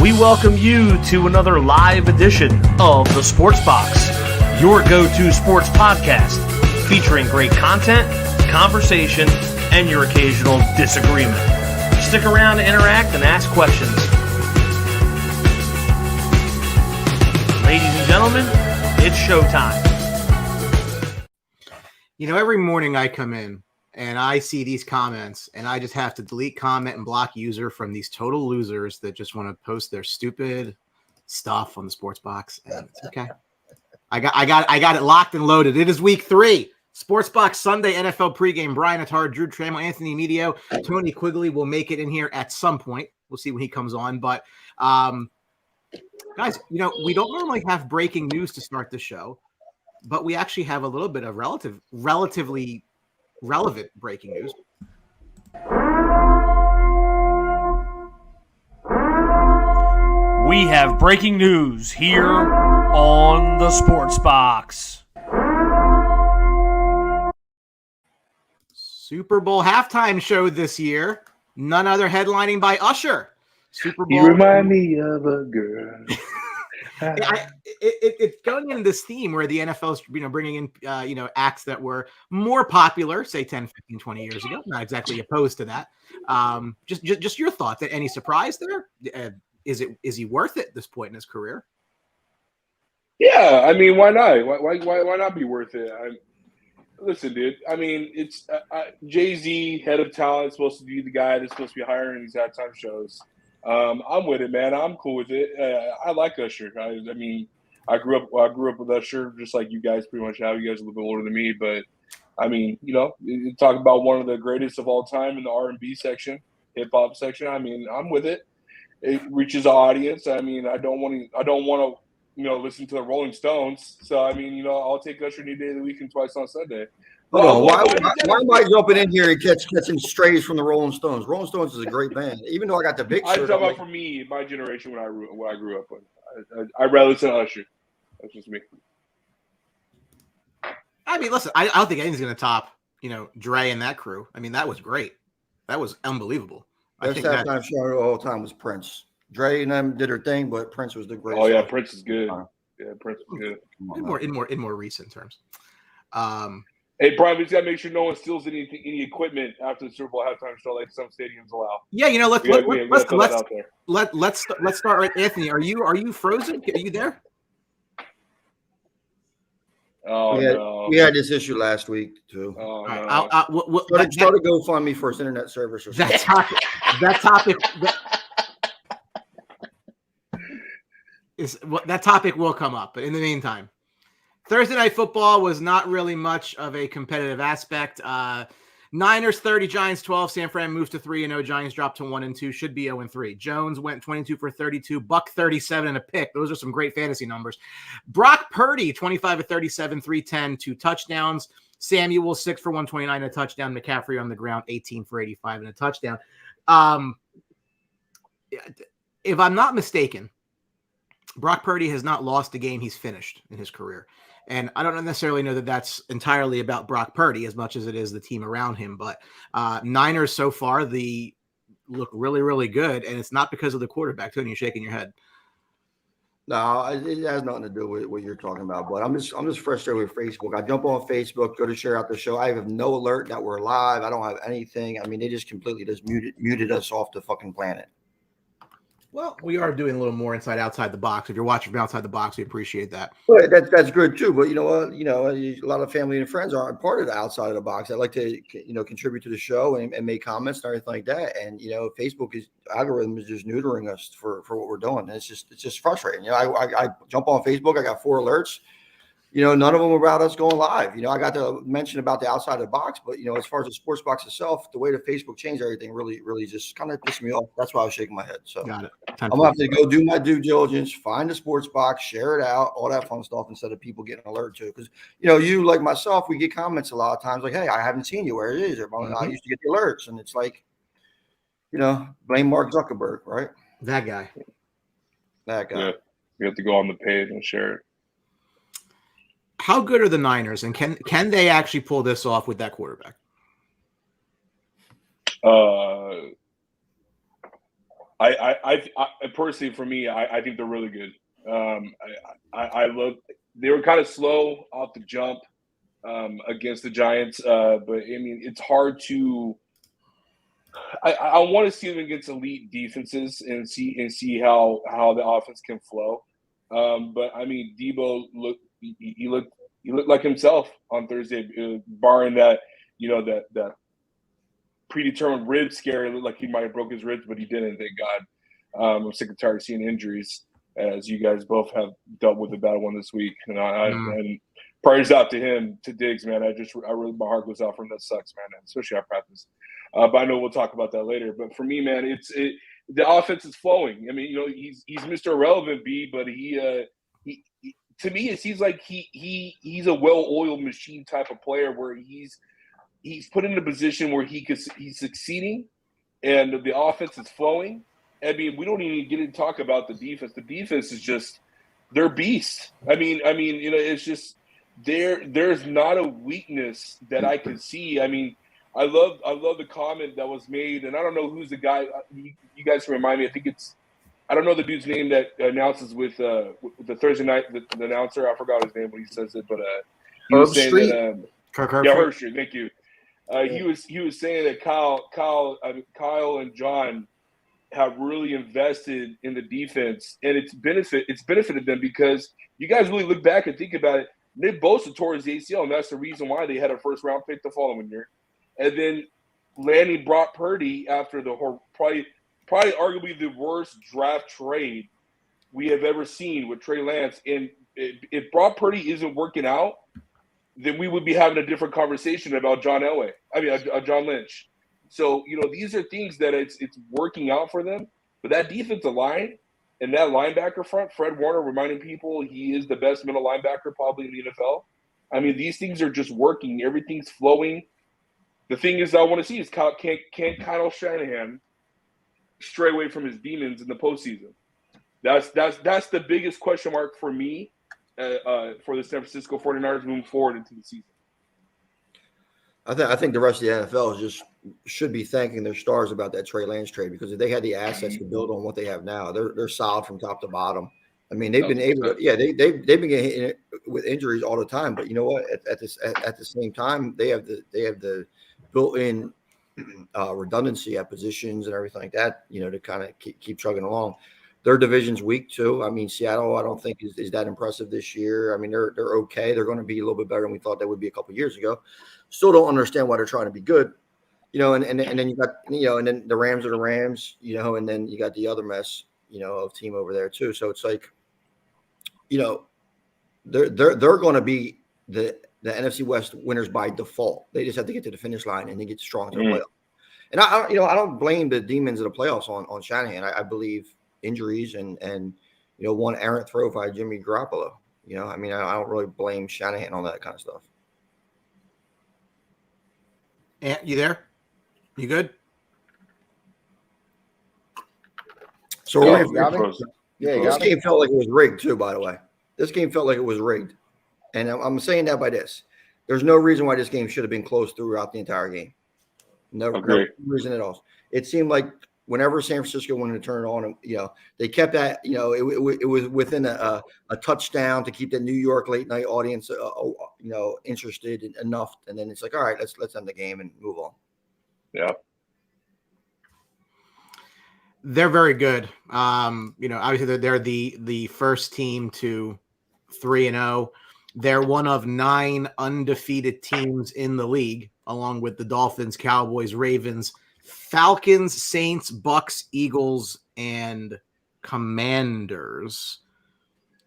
We welcome you to another live edition of The Sports Box, your go-to sports podcast featuring great content, conversation, and your occasional disagreement. Stick around to interact and ask questions. Ladies and gentlemen, it's showtime. You know, every morning I come in and I see these comments and I just have to delete comment and block user from these total losers that just want to post their stupid stuff on the Sports Box. And it's okay. I got it locked and loaded. It is week 3. Sports Box Sunday NFL pregame. Brian Attar, Drew Trammell, Anthony Medio, Tony Quigley will make it in here at some point. We'll see when he comes on. But guys, you know, we don't normally have breaking news to start the show, but we actually have a little bit of relatively relevant breaking news. We have breaking news here on the Sports Box. Super Bowl halftime show this year. None other headlining by Usher. Super Bowl. You remind me of a girl. It's going in this theme where the NFL's, bringing in, acts that were more popular, say 10, 15, 20 years ago. Not exactly opposed to that. Just your thoughts. Any surprise there? Is he worth it at this point in his career? Yeah, I mean, why not? Why not be worth it? Listen, dude. I mean, it's Jay-Z, head of talent, supposed to be the guy that's supposed to be hiring these halftime shows. I'm with it, man. I'm cool with it. I like Usher. I mean, I grew up with Usher, just like you guys pretty much have. You guys are a little bit older than me, but I mean, you talk about one of the greatest of all time in the R&B section, hip hop section. I mean, I'm with it. It reaches an audience. I mean, I don't want to, listen to the Rolling Stones. So I mean, I'll take Usher any day of the week and twice on Sunday. Why am I jumping in here and catching strays from the Rolling Stones? Rolling Stones is a great band. Even though I got the big shirt. I'm talking about for me, my generation, when I grew up with. I'd rather listen to Usher. That's just me. I mean, listen, I don't think anything's going to top, Dre and that crew. I mean, that was great. That was unbelievable. Best halftime show of all time was Prince. Dre and them did their thing, but Prince was the greatest. Oh yeah, Prince is good. Yeah, Prince is good. In more recent terms. Hey, Brian, we just got to make sure no one steals any equipment after the Super Bowl halftime show, like some stadiums allow. Yeah, let's start right. Anthony, are you frozen? Are you there? Oh no, we had this issue last week too. Oh no. Right, start a GoFundMe for his internet service or something. That topic will come up, but in the meantime. Thursday Night Football was not really much of a competitive aspect. Niners 30, Giants 12. San Fran moves to 3-0. Giants dropped to 1-2. Should be 0-3. Jones went 22 for 32. Buck 37 and a pick. Those are some great fantasy numbers. Brock Purdy 25 for 37, 310, 2 touchdowns. Samuel 6 for 129 and a touchdown. McCaffrey on the ground 18 for 85 and a touchdown. If I'm not mistaken, Brock Purdy has not lost a game he's finished in his career. And I don't necessarily know that that's entirely about Brock Purdy as much as it is the team around him. But Niners so far, they look really, really good. And it's not because of the quarterback. Tony, you're shaking your head. No, it has nothing to do with what you're talking about. But I'm just frustrated with Facebook. I jump on Facebook, go to share out the show. I have no alert that we're live. I don't have anything. I mean, they just completely muted us off the fucking planet. Well, we are doing a little more outside the box. If you're watching from outside the box, we appreciate that. Well, that's good too. But you know what? A lot of family and friends aren't part of the outside of the box. I like to, contribute to the show and make comments and everything like that. And Facebook algorithm is just neutering us for what we're doing. And it's just frustrating. I jump on Facebook. I got 4 alerts. None of them about us going live. I got to mention about the outside of the box, but as far as the sports box itself, the way that Facebook changed everything really, really just kind of pissed me off. That's why I was shaking my head. So got it. I'm gonna have to go do my due diligence, find the sports box, share it out, all that fun stuff instead of people getting alerted to it. Because you like myself, we get comments a lot of times like, "Hey, I haven't seen you. Where it is?" Or I used to get the alerts, and it's like, blame Mark Zuckerberg, right? That guy. Yeah, you have to go on the page and share it. How good are the Niners, and can they actually pull this off with that quarterback? I personally, for me, I think they're really good. I love. They were kind of slow off the jump against the Giants, but I mean, it's hard to. I want to see them against elite defenses and see how the offense can flow. But I mean, Debo looked like himself on Thursday, barring that that predetermined rib scare. It looked like he might have broke his ribs, but he didn't. Thank God. I'm sick and tired of seeing injuries, as you guys both have dealt with a bad one this week. And and prayers out to him, to Diggs, man. I really, my heart goes out for him. That sucks, man, especially at practice. But I know we'll talk about that later. But for me, man, the offense is flowing. I mean, he's Mr. Irrelevant, B, but he to me it seems like he's a well-oiled machine type of player where he's put in a position where he's succeeding, and the offense is flowing. I mean, we don't even get to talk about the defense. The defense is just they're beasts. I mean, it's just there's not a weakness that I can see. I mean, I love the comment that was made, and I don't know who's the guy. You guys can remind me. I don't know the dude's name that announces with the Thursday night the announcer. I forgot his name when he says it, but he was saying that. Herb Street. Thank you. He was saying that Kyle and John have really invested in the defense, and it's benefited them because you guys really look back and think about it. Nick Bosa tore his ACL, and that's the reason why they had a first round pick the following year. And then landing Brock Purdy after the probably arguably the worst draft trade we have ever seen with Trey Lance. And if Brock Purdy isn't working out, then we would be having a different conversation about John Lynch. So, these are things that it's working out for them. But that defensive line and that linebacker front, Fred Warner reminding people he is the best middle linebacker probably in the NFL. I mean, these things are just working. Everything's flowing. The thing is I want to see is can Kyle Shanahan stray away from his demons in the postseason? That's the biggest question mark for me for the San Francisco 49ers moving forward into the season. I think the rest of the NFL should be thanking their stars about that Trey Lance trade, because if they had the assets to build on what they have now, they're solid from top to bottom. I mean, they've been able to, they've been getting hit with injuries all the time, but you know what? At the same time, they have the built-in redundancy at positions and everything like that, to kind of keep chugging along. Their division's weak too. I mean, Seattle, I don't think is that impressive this year. I mean, they're okay. They're going to be a little bit better than we thought they would be a couple of years ago. Still don't understand why they're trying to be good, and then you got, and then the Rams are the Rams, and then you got the other mess, of team over there too. So it's like, they're going to be the NFC West winners by default. They just have to get to the finish line and then get strong to the playoffs. And I don't blame the demons of the playoffs on Shanahan. I believe injuries and one errant throw by Jimmy Garoppolo. I mean, I don't really blame Shanahan on that kind of stuff. Ant, you there? You good? So this game felt like it was rigged too, by the way. This game felt like it was rigged. And I'm saying that by this. There's no reason why this game should have been close throughout the entire game. No reason at all. It seemed like whenever San Francisco wanted to turn it on, they kept that, it was within a touchdown to keep the New York late night audience, interested enough. And then it's like, all right, let's end the game and move on. Yeah. They're very good. Obviously they're the first team to 3-0. They're one of 9 undefeated teams in the league, along with the Dolphins, Cowboys, Ravens, Falcons, Saints, Bucks, Eagles, and Commanders.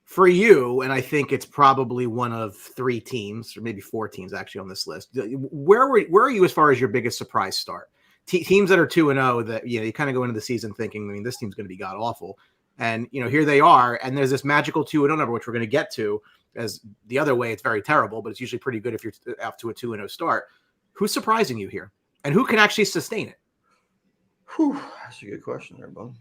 For you, and I think it's probably one of 3 teams, or maybe 4 teams actually on this list. Where are you as far as your biggest surprise start? Teams that are 2-0 that you kind of go into the season thinking, I mean, this team's going to be god awful, and here they are, and there's this magical 2-0 number which we're going to get to. As the other way, it's very terrible, but it's usually pretty good if you're off to a 2-0 start. Who's surprising you here, and who can actually sustain it? That's a good question there, bud.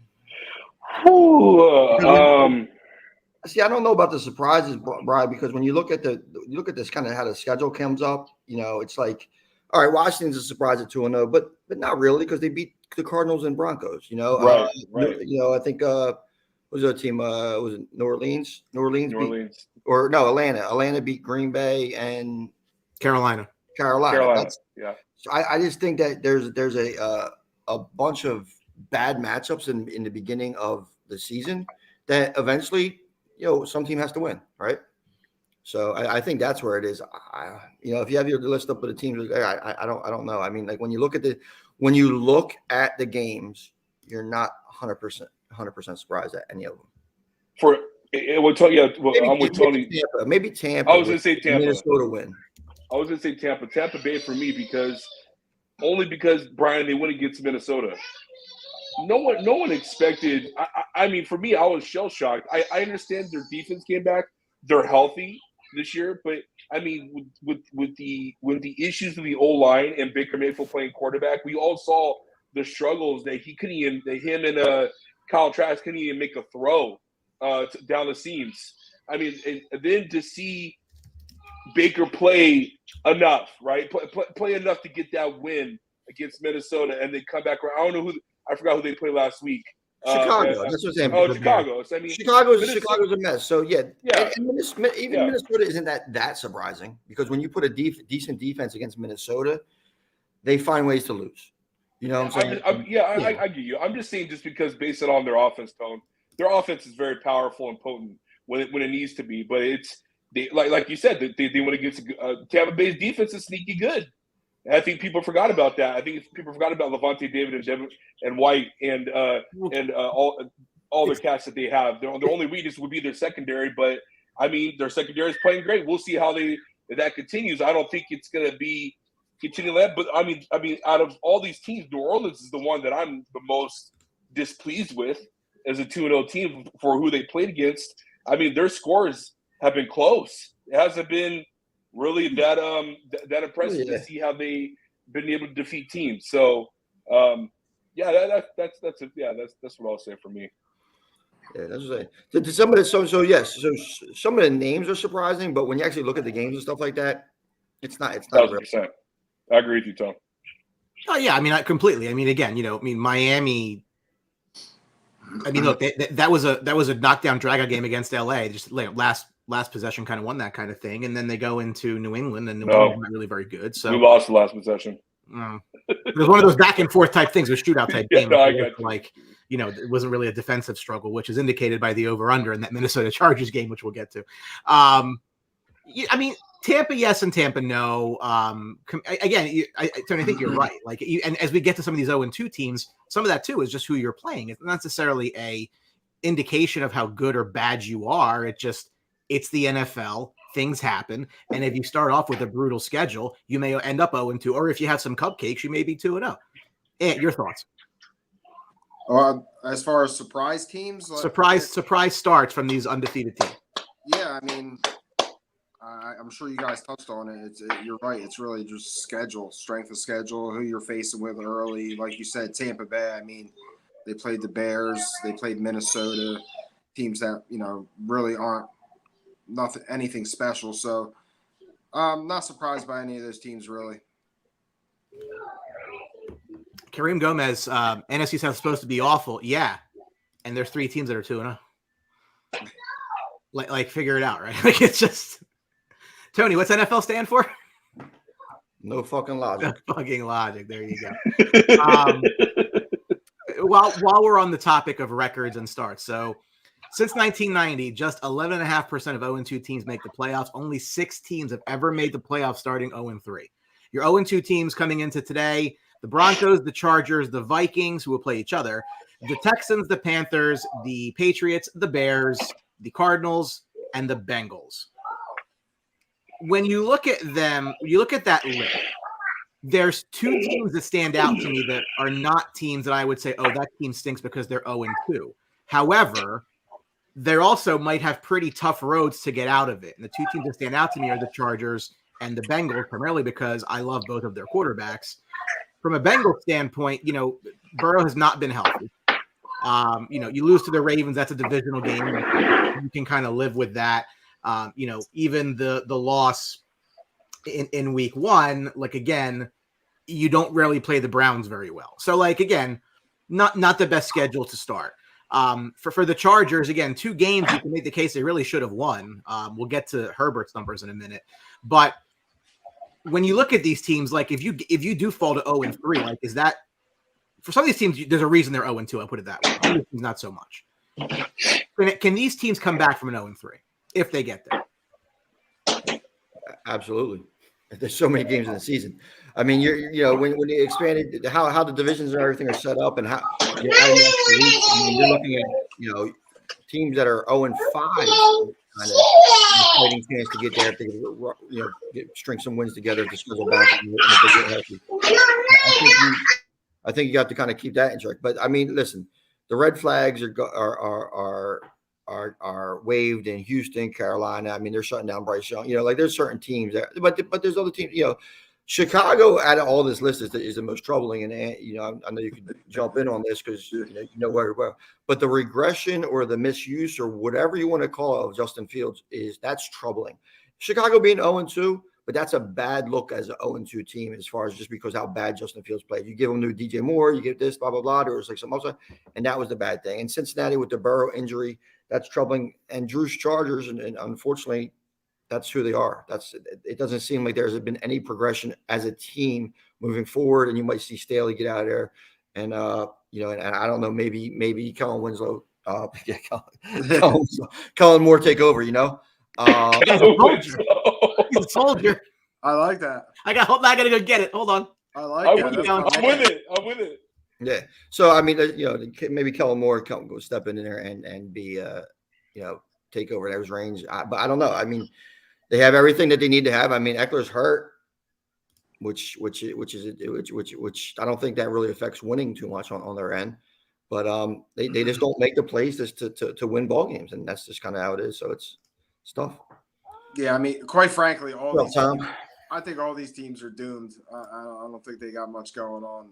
See, I don't know about the surprises, Brian, because when you look at this kind of how the schedule comes up, it's like, all right, Washington's a surprise at 2-0, but not really, because they beat the Cardinals and Broncos. You know, right. You know, I think what was the team? Was it New Orleans? New Orleans. Atlanta beat Green Bay and Carolina. Yeah. So I just think that there's a bunch of bad matchups in the beginning of the season that eventually, you know, some team has to win, right? So I think that's where it is. You know, if you have your list up with the teams, I don't know. I mean, like when you look at the games, you're not 100% surprised at any of them. I'm with Tony. Maybe Tampa. I was going to say Tampa. Minnesota win. I was going to say Tampa. Tampa Bay for me because Brian, they went against Minnesota. No one expected. I mean, for me, I was shell shocked. I understand their defense came back. They're healthy this year, but I mean, with the issues with the O-line and Baker Mayfield playing quarterback, we all saw the struggles that him and Kyle Trask couldn't even make a throw down the seams. I mean, and then to see Baker play enough, right? Play enough to get that win against Minnesota, and then come back. I forgot who they played last week. Chicago. That's what I'm saying. Oh, Chicago. So, I mean, Chicago's a mess. So yeah. And Minnesota isn't that surprising, because when you put a decent defense against Minnesota, they find ways to lose. You know what I'm saying? I get you. I'm just saying, just because based on their offense tone, their offense is very powerful and potent when it needs to be. But like you said, they went against Tampa Bay's defense is sneaky good. And I think people forgot about that. I think people forgot about Levante David and White and all the cats that they have. Their only weakness would be their secondary, but I mean their secondary is playing great. We'll see how that continues. I don't think it's going to be continuing that, but I mean out of all these teams, New Orleans is the one that I'm the most displeased with as a 2-0 team for who they played against. I mean their scores have been close. It hasn't been really that impressive to see how they've been able to defeat teams. So that's what I'll say for me. Yeah, that's what I'm saying. So some of the names are surprising, but when you actually look at the games and stuff like that, it's not 1,000%. I agree with you, Tom. Oh yeah, I mean, completely. I mean, again, you know, I mean, Miami. I mean, look, that was a knockdown dragout game against LA. Just last possession kind of won that kind of thing, and then they go into New England, and New England's not really very good. So we lost the last possession. It was one of those back and forth type things, a shootout type game. You know, it wasn't really a defensive struggle, which is indicated by the over under in that Minnesota Chargers game, which we'll get to. I mean, Tampa, yes, and Tampa, no. Again, Tony, I think you're right. Like, and as we get to some of these 0-2 teams, some of that too is just who you're playing. It's not necessarily a indication of how good or bad you are. It's the NFL. Things happen, and if you start off with a brutal schedule, you may end up 0-2. Or if you have some cupcakes, you may be 2-0. Your thoughts? As far as surprise teams, surprise starts from these undefeated teams. Yeah, I mean, I'm sure you guys touched on it. You're right. It's really just strength of schedule, who you're facing with early. Like you said, Tampa Bay. I mean, they played the Bears, they played Minnesota, teams that really aren't anything special. So I'm not surprised by any of those teams, really. Kareem Gomez, NFC South is supposed to be awful. Yeah. And there's 3 teams that are 2-0. Like figure it out, right? Like, it's just Tony, what's NFL stand for? No fucking logic. No fucking logic. There you go. While we're on the topic of records and starts, so since 1990, just 11.5% of 0-2 teams make the playoffs. Only 6 teams have ever made the playoffs starting 0-3. Your 0-2 teams coming into today: the Broncos, the Chargers, the Vikings, who will play each other, the Texans, the Panthers, the Patriots, the Bears, the Cardinals, and the Bengals. When you look at them, you look at that list, there's 2 teams that stand out to me that are not teams that I would say, oh, that team stinks because they're 0-2. However, they also might have pretty tough roads to get out of it. And the 2 teams that stand out to me are the Chargers and the Bengals, primarily because I love both of their quarterbacks. From a Bengals standpoint, Burrow has not been healthy. You lose to the Ravens. That's a divisional game. You can kind of live with that. Even the loss in week 1, like, again, you don't really play the Browns very well. So, like, again, not the best schedule to start. For the Chargers, again, 2 games, you can make the case they really should have won. We'll get to Herbert's numbers in a minute. But when you look at these teams, like if you do fall to 0-3, like is that for some of these teams, there's a reason they're 0-2. I'll put it that way. Some of these teams, not so much. Can these teams come back from an 0-3 if they get there? Absolutely. There's so many games in the season. I mean, when you expanded how the divisions and everything are set up, and how you're looking at teams that are 0-5, kind of fighting chance to get there if they string some wins together to schedule back. I think you got to kind of keep that in check. But I mean, listen, the red flags are waved in Houston, Carolina. I mean, they're shutting down Bryce Young. Like there's certain teams that, but there's other teams. Chicago out of all this list is the most troubling. And I know you can jump in on this because you know very well. But the regression or the misuse or whatever you want to call it of Justin Fields that's troubling. Chicago being 0-2. But that's a bad look as an 0-2 team as far as just because how bad Justin Fields played. You give him new DJ Moore, you get this, blah, blah, blah. There was like some upside, and that was the bad thing. And Cincinnati with the Burrow injury, that's troubling. And Drew's Chargers, and unfortunately, that's who they are. It doesn't seem like there's been any progression as a team moving forward, and you might see Staley get out of there. And, and I don't know, maybe Kellen Winslow, Kellen Moore take over, He's a soldier. I like that. I gotta go get it. Hold on. I like that. I'm with it. Yeah. So I mean, maybe Kellen Moore go step in there and be take over those reins. But I don't know. I mean, they have everything that they need to have. I mean, Eckler's hurt, which I don't think that really affects winning too much on their end. But they just don't make the plays to win ball games, and that's just kind of how it is. So it's tough. Yeah, I mean, quite frankly, I think all these teams are doomed. I don't think they got much going on.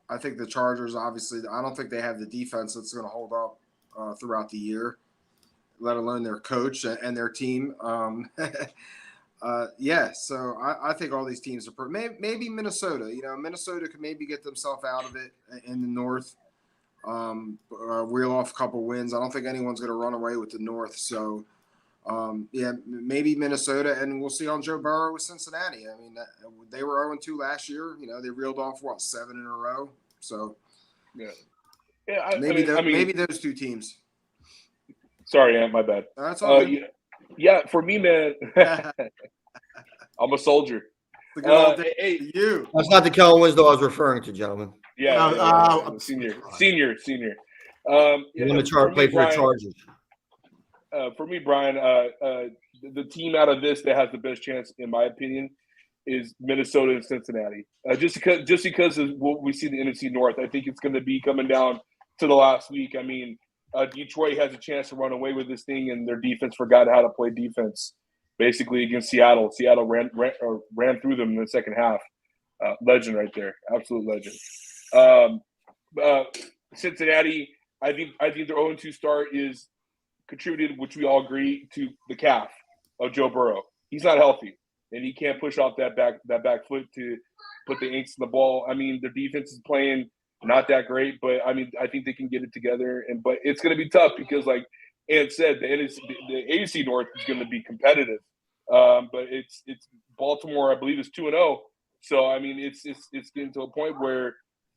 I think the Chargers, obviously, I don't think they have the defense that's going to hold up throughout the year, let alone their coach and their team. So I think all these teams are maybe Minnesota. Minnesota could maybe get themselves out of it in the North. Reel off a couple wins. I don't think anyone's going to run away with the North. So, maybe Minnesota, and we'll see on Joe Burrow with Cincinnati. I mean, they were 0-2 last year. They reeled off 7 in a row. So, maybe those 2 teams. Sorry, Ant, my bad. That's all. Yeah, for me, man, I'm a soldier. Hey, you. That's not the Kellen Winslow I was referring to, gentlemen. Yeah, senior. You want to play for the Chargers? For me, Brian, the team out of this that has the best chance, in my opinion, is Minnesota and Cincinnati. Just because of what we see in the NFC North, I think it's going to be coming down to the last week. I mean, Detroit has a chance to run away with this thing, and their defense forgot how to play defense. Basically, against Seattle, ran through them in the second half. Legend right there, absolute legend. Cincinnati, I think their 0-2 start is contributed, which we all agree, to the calf of Joe Burrow. He's not healthy, and he can't push off that back foot to put the inks in the ball. I mean, their defense is playing not that great, but I mean, I think they can get it together. But it's going to be tough because, like Ant said, the AFC North is going to be competitive. But it's Baltimore, I believe, is 2-0. So I mean, it's getting to a point where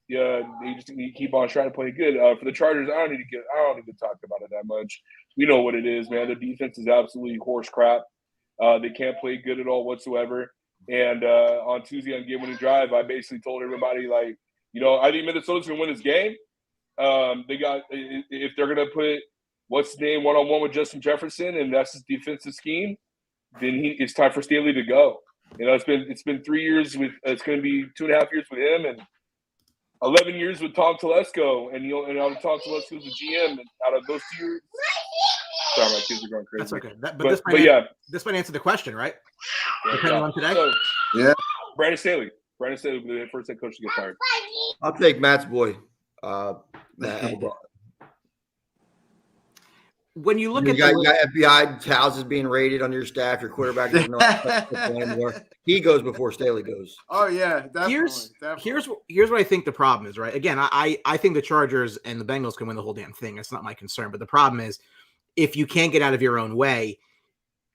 they just need to keep on trying to play good. For the Chargers, I don't need to talk about it that much. We know what it is, man. Their defense is absolutely horse crap. They can't play good at all whatsoever. And on Tuesday on Game Winning Drive, I basically told everybody, like, I think Minnesota's going to win this game. If they're going to put what's his name one-on-one with Justin Jefferson, and that's his defensive scheme, then it's time for Staley to go. It's been 3 years it's going to be 2.5 years with him, and 11 years with Tom Telesco, and Tom Telesco's the GM. And out of those 2 years, sorry, my kids are going crazy. That's okay. This might answer the question, right? Depending on today. So, yeah, Brandon Staley will be the first head coach to get fired. I'll take Matt's boy. Matt. when you look You at got FBI houses being raided on your staff. Your quarterback doesn't know how to play anymore. He goes before Staley goes. Oh yeah, definitely. Here's what I think the problem is, right? Again, I think the Chargers and the Bengals can win the whole damn thing. That's not my concern. But the problem is, if you can't get out of your own way,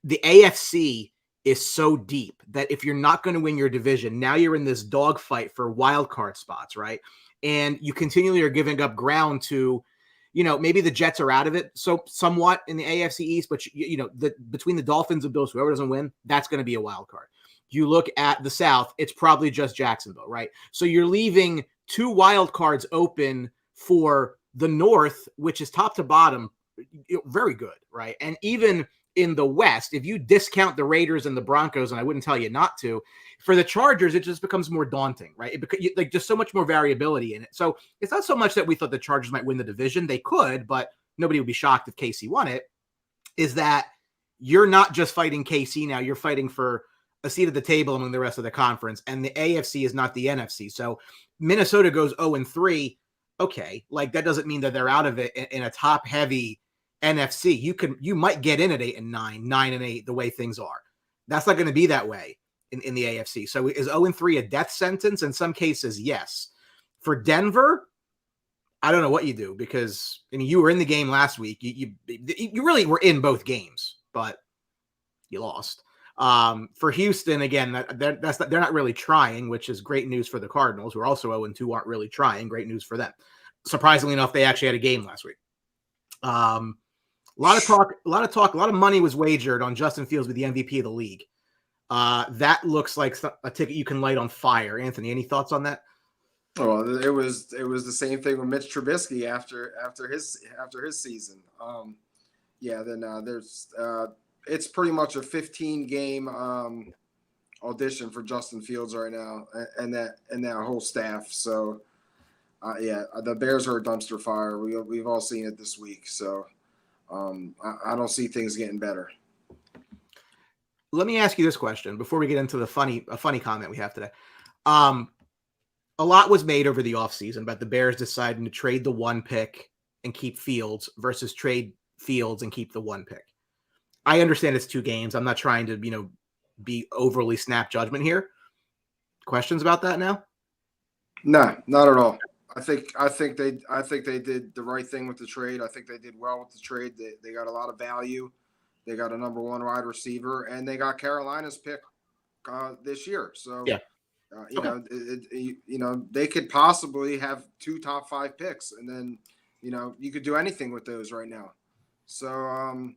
the AFC is so deep that if you're not going to win your division, now you're in this dogfight for wild card spots, right? And you continually are giving up ground to, maybe the Jets are out of it, so somewhat in the AFC East, but between the Dolphins and Bills, whoever doesn't win, that's going to be a wild card. You look at the South, it's probably just Jacksonville, right? So you're leaving 2 wild cards open for the North, which is top to bottom, very good, right? And even in the West, if you discount the Raiders and the Broncos, and I wouldn't tell you not to, for the Chargers, it just becomes more daunting, right? Like just so much more variability in it. So it's not so much that we thought the Chargers might win the division. They could, but nobody would be shocked if KC won it. Is that you're not just fighting KC now, you're fighting for a seat at the table among the rest of the conference, and the AFC is not the NFC. So Minnesota goes 0-3. Okay, like that doesn't mean that they're out of it in a top-heavy NFC. You might get in at 8-9, 9-8, the way things are. That's not going to be that way in the AFC. So is 0-3 a death sentence? In some cases, yes. For Denver, I don't know what you do, because you were in the game last week. You really were in both games, but you lost. For Houston, again, they're not really trying, which is great news for the Cardinals, who are also 0-2, aren't really trying. Great news for them. Surprisingly enough, they actually had a game last week. A lot of talk, a lot of money was wagered on Justin Fields to be the MVP of the league. That looks like a ticket you can light on fire. Anthony, any thoughts on that? Well, it was the same thing with Mitch Trubisky after his season. There's it's pretty much a 15-game audition for Justin Fields right now, and that whole staff. So, the Bears are a dumpster fire. We've all seen it this week. So, I don't see things getting better. Let me ask you this question before we get into a funny comment we have today. A lot was made over the offseason about the Bears deciding to trade the 1 pick and keep Fields versus trade Fields and keep the 1 pick. I understand it's 2 games. I'm not trying to, be overly snap judgment here. Questions about that now? No, not at all. I think they did the right thing with the trade. I think they did well with the trade. They got a lot of value. They got a number 1 wide receiver, and they got Carolina's pick this year. So, yeah. They could possibly have 2 top 5 picks, and then, you could do anything with those right now. So,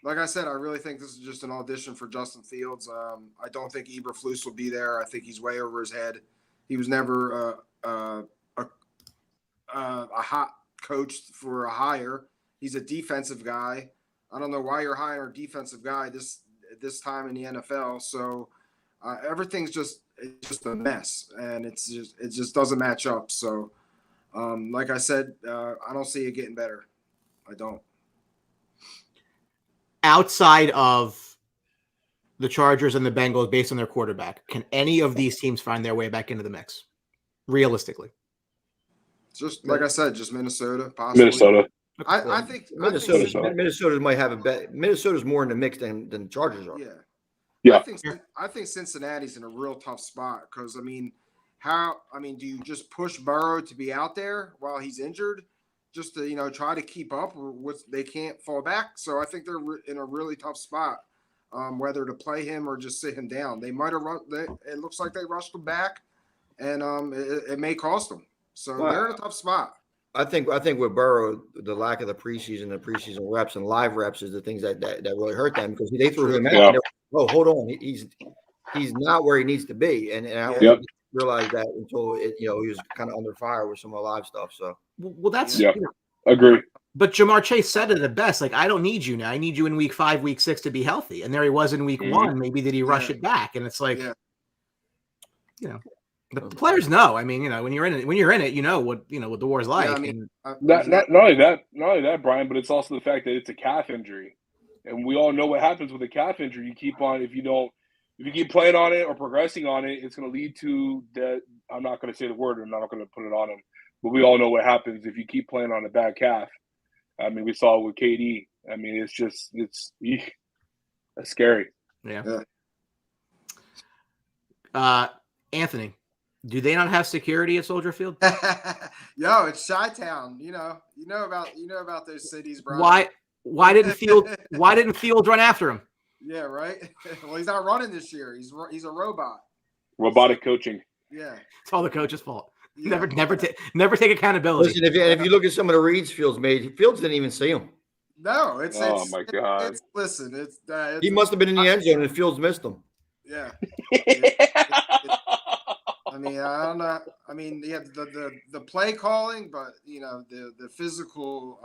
like I said, I really think this is just an audition for Justin Fields. I don't think Eberflus will be there. I think he's way over his head. He was never a hot coach for a hire. He's a defensive guy. I don't know why you're hiring a defensive guy this time in the NFL. So everything's just a mess, and it just doesn't match up. So, like I said, I don't see it getting better. I don't. Outside of the Chargers and the Bengals, based on their quarterback, can any of these teams find their way back into the mix? Realistically, just like I said, just Minnesota, possibly. Minnesota. I think Minnesota might have a bet. Minnesota's more in the mix than the Chargers are. Yeah. I think Cincinnati's in a real tough spot because do you just push Burrow to be out there while he's injured, just to try to keep up with? They can't fall back, so I think they're in a really tough spot, whether to play him or just sit him down. They might have it looks like they rushed him back, and it may cost them. So they're in a tough spot. I think with Burrow, the lack of the preseason reps and live reps is the things that really hurt them, because they threw him out. Yeah. Oh, hold on, he's not where he needs to be, and I don't realize that until he was kind of under fire with some of the live stuff. So that's agree. But Jamar Chase said it the best. Like, I don't need you now. I need you in week 5, week 6 to be healthy. And there he was in week 1. Maybe did he rush it back? And it's like, the players know. I mean, when you're in it, what the war's like. Not only that, Brian, but it's also the fact that it's a calf injury, and we all know what happens with a calf injury. You keep on if you keep playing on it or progressing on it, it's going to lead to that. I'm not going to say the word, and I'm not going to put it on him, but we all know what happens if you keep playing on a bad calf. I mean, we saw it with KD. I mean, it's that's scary. Yeah. Anthony, do they not have security at Soldier Field? Yo, it's Chi-Town. You know about those cities, bro. Why didn't Fields run after him? Yeah, right. Well, he's not running this year. He's a robot. Robotic coaching. Yeah, It's all the coach's fault. yeah. Never take accountability. Listen, if you look at some of the reads Fields made, Fields didn't even see him. No, My God. He must have been in the end zone and Fields missed him. Yeah. I mean, I don't know. I mean, yeah, the play calling, but the physical,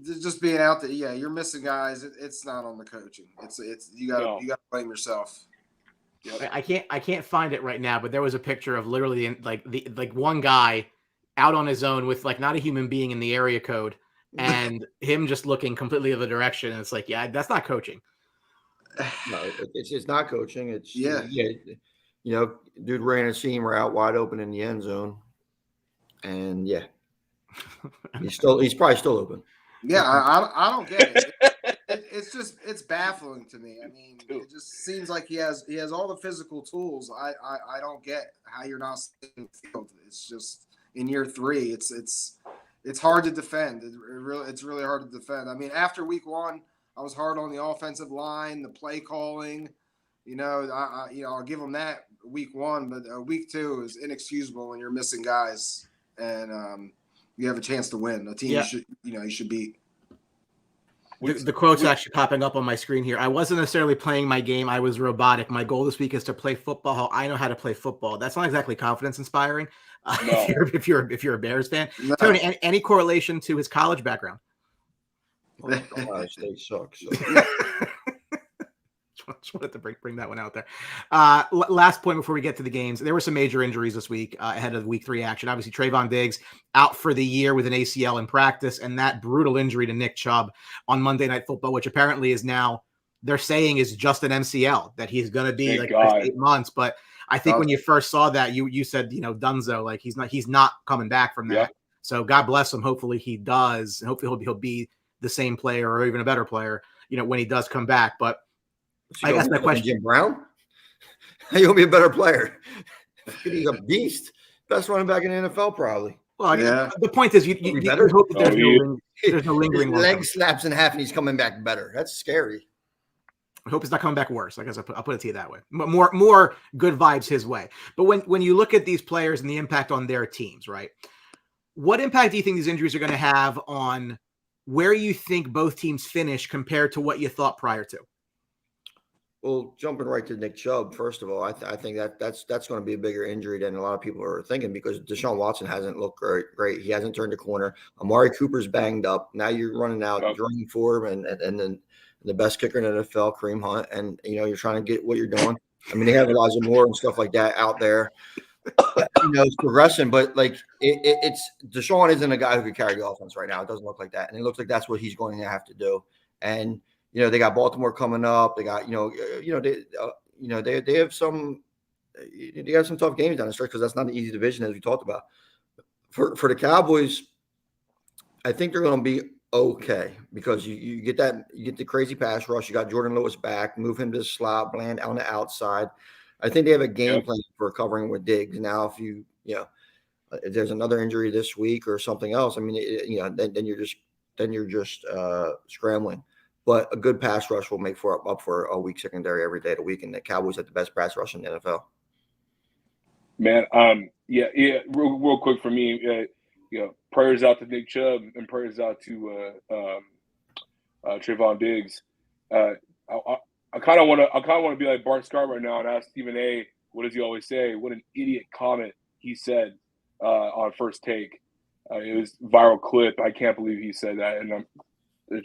just being out there. Yeah, you're missing guys. It's not on the coaching. It's you got to blame yourself. Yep. I can't find it right now, but there was a picture of literally like one guy out on his own with like not a human being in the area code, and him just looking completely the other direction. And it's like, yeah, that's not coaching. No, it's not coaching. It's dude ran a seam route wide open in the end zone, and he's probably still open. Yeah, I don't get it. It's baffling to me. I mean, it just seems like he has all the physical tools. I don't get how you're not seeing the field. It's just in year 3. It's hard to defend. It's really hard to defend. I mean, after week 1, I was hard on the offensive line, the play calling. I'll give them that week 1, but week 2 is inexcusable when you're missing guys and you have a chance to win. A team you should beat. The quote's actually popping up on my screen here. I wasn't necessarily playing my game. I was robotic. My goal this week is to play football how I know how to play football. That's not exactly confidence inspiring. No. If you're a Bears fan, No. Tony, any correlation to his college background? Well, Ohio State sucks. So. Just wanted to bring that one out there. Last point before we get to the games. There were some major injuries this week ahead of week 3 action. Obviously, Trayvon Diggs out for the year with an ACL in practice, and that brutal injury to Nick Chubb on Monday Night Football, which apparently is now they're saying is just an MCL, that he's going to be Thank like God. 8 months. But I think when you first saw that, you said, Dunzo, like he's not coming back from that. Yeah. So God bless him. Hopefully he does. And hopefully he'll be the same player or even a better player, when he does come back. But I guess my question, Jim Brown, he'll be a better player. He's a beast, best running back in the NFL, probably. well, the point is, you hope that there's no lingering. His leg snaps in half, and he's coming back better. That's scary. I hope it's not coming back worse. I guess I'll put it to you that way. More good vibes his way. But when you look at these players and the impact on their teams, right? What impact do you think these injuries are going to have on where you think both teams finish compared to what you thought prior to? Well, jumping right to Nick Chubb, first of all, I think that's going to be a bigger injury than a lot of people are thinking because Deshaun Watson hasn't looked great. He hasn't turned the corner. Amari Cooper's banged up. Now you're running out, running for him, and then the best kicker in the NFL, Kareem Hunt, and you're trying to get what you're doing. I mean, they have Elijah Moore and stuff like that out there. It's progressing, but like it's Deshaun isn't a guy who could carry the offense right now. It doesn't look like that, and it looks like that's what he's going to have to do. And they got Baltimore coming up. They got they have some tough games down the stretch because that's not an easy division as we talked about. For the Cowboys, I think they're going to be okay because you get the crazy pass rush. You got Jordan Lewis back, move him to the slot, Bland on the outside. I think they have a game plan for covering with Diggs. Now, if there's another injury this week or something else, I mean, then you're just scrambling. But a good pass rush will make up for a weak secondary every day of the week, and the Cowboys have the best pass rush in the NFL. Man, real quick for me, prayers out to Nick Chubb and prayers out to Trayvon Diggs. I kind of want to be like Bart Scott right now and ask Stephen A. What does he always say? What an idiot comment he said on First Take. It was a viral clip. I can't believe he said that, and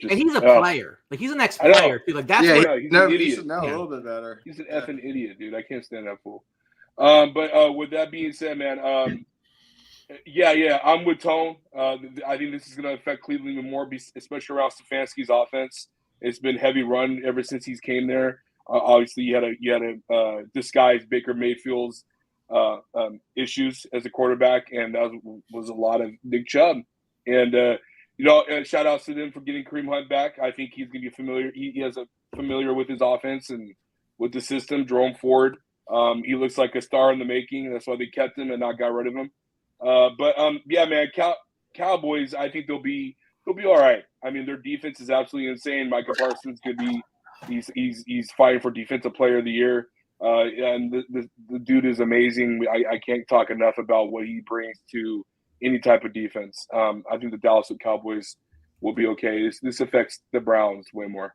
he's a player. Like he's an ex-player too. Like that's he's an idiot. He should know a little bit better. He's an effing idiot, dude. I can't stand that fool. But with that being said, man, I'm with Tone. I think this is going to affect Cleveland even more, especially around Stefanski's offense. It's been heavy run ever since he's came there. Obviously, you had a disguise Baker Mayfield's issues as a quarterback, and that was a lot of Nick Chubb. And shout outs to them for getting Kareem Hunt back. I think he's going to be familiar. He has a familiar with his offense and with the system. Jerome Ford, he looks like a star in the making. That's why they kept him and not got rid of him. Yeah, man, Cowboys. I think they'll be all right. I mean, their defense is absolutely insane. Micah Parsons could be. He's fighting for Defensive Player of the Year. And the dude is amazing. I can't talk enough about what he brings to any type of defense. I think the Dallas Cowboys will be okay. This affects the Browns way more.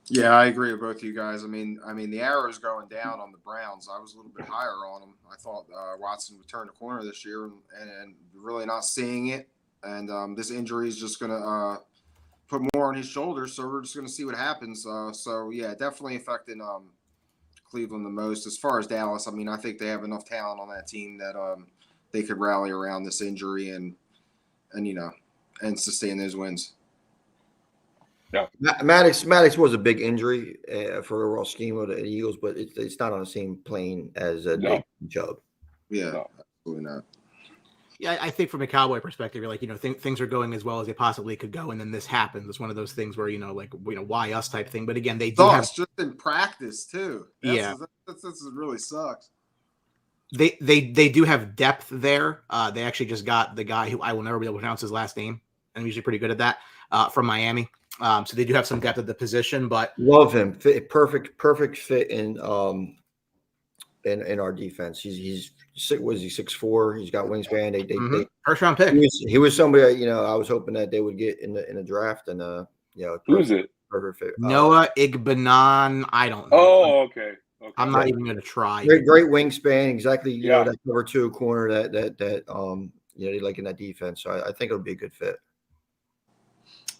Yeah, I agree with both of you guys. I mean, the arrow's going down on the Browns. I was a little bit higher on them. I thought Watson would turn the corner this year, and really not seeing it. And this injury is just going to put more on his shoulders. So we're just going to see what happens. So yeah, definitely affecting Cleveland the most. As far as Dallas, I mean, I think they have enough talent on that team that they could rally around this injury and sustain those wins. Yeah, Maddox was a big injury for the overall scheme of the Eagles, but it's not on the same plane as Chubb. Yeah, absolutely not. Yeah, I think from a Cowboy perspective, you're like, things are going as well as they possibly could go, and then this happens. It's one of those things where why us type thing. But again, they do have just in practice too. That really sucks. They do have depth there. They actually just got the guy who I will never be able to pronounce his last name. I'm usually pretty good at that. From Miami. So they do have some depth at the position, but love him. Perfect fit in our defense. He's 6'4". He's got wingspan. They first round pick. He was somebody I was hoping that they would get in the draft, and who's it? Perfect fit. Noah Igbenon. I don't know. Oh, okay. I'm not even going to try. Great wingspan. Exactly. That cover 2 corner that they like in that defense. So I think it'll be a good fit.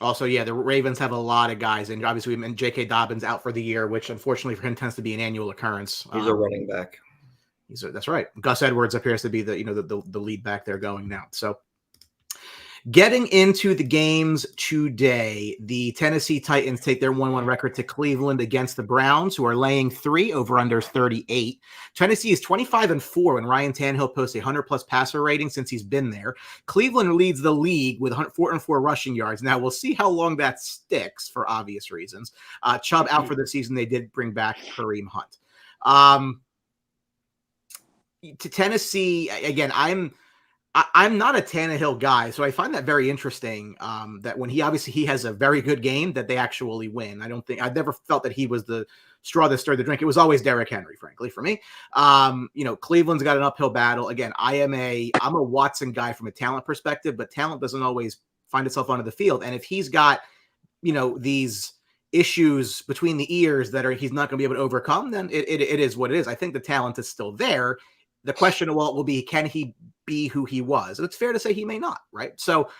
Also, the Ravens have a lot of guys, and obviously, J.K. Dobbins out for the year, which unfortunately for him tends to be an annual occurrence. He's a running back. That's right. Gus Edwards appears to be the lead back there going now. So, getting into the games today, the Tennessee Titans take their 1-1 record to Cleveland against the Browns, who are laying 3 over/unders 38. Tennessee is 25-4 when Ryan Tannehill posts a 100+ passer rating since he's been there. Cleveland leads the league with 404 rushing yards. Now, we'll see how long that sticks for obvious reasons. Chubb out for the season. They did bring back Kareem Hunt. To Tennessee, again, I'm not a Tannehill guy, so I find that very interesting. That when he has a very good game, that they actually win. I've never felt that he was the straw that stirred the drink. It was always Derrick Henry, frankly, for me. Cleveland's got an uphill battle. Again, I'm a Watson guy from a talent perspective, but talent doesn't always find itself onto the field. And if he's got, these issues between the ears that he's not going to be able to overcome, then it is what it is. I think the talent is still there. The question will be, can he be who he was? And it's fair to say he may not, right? So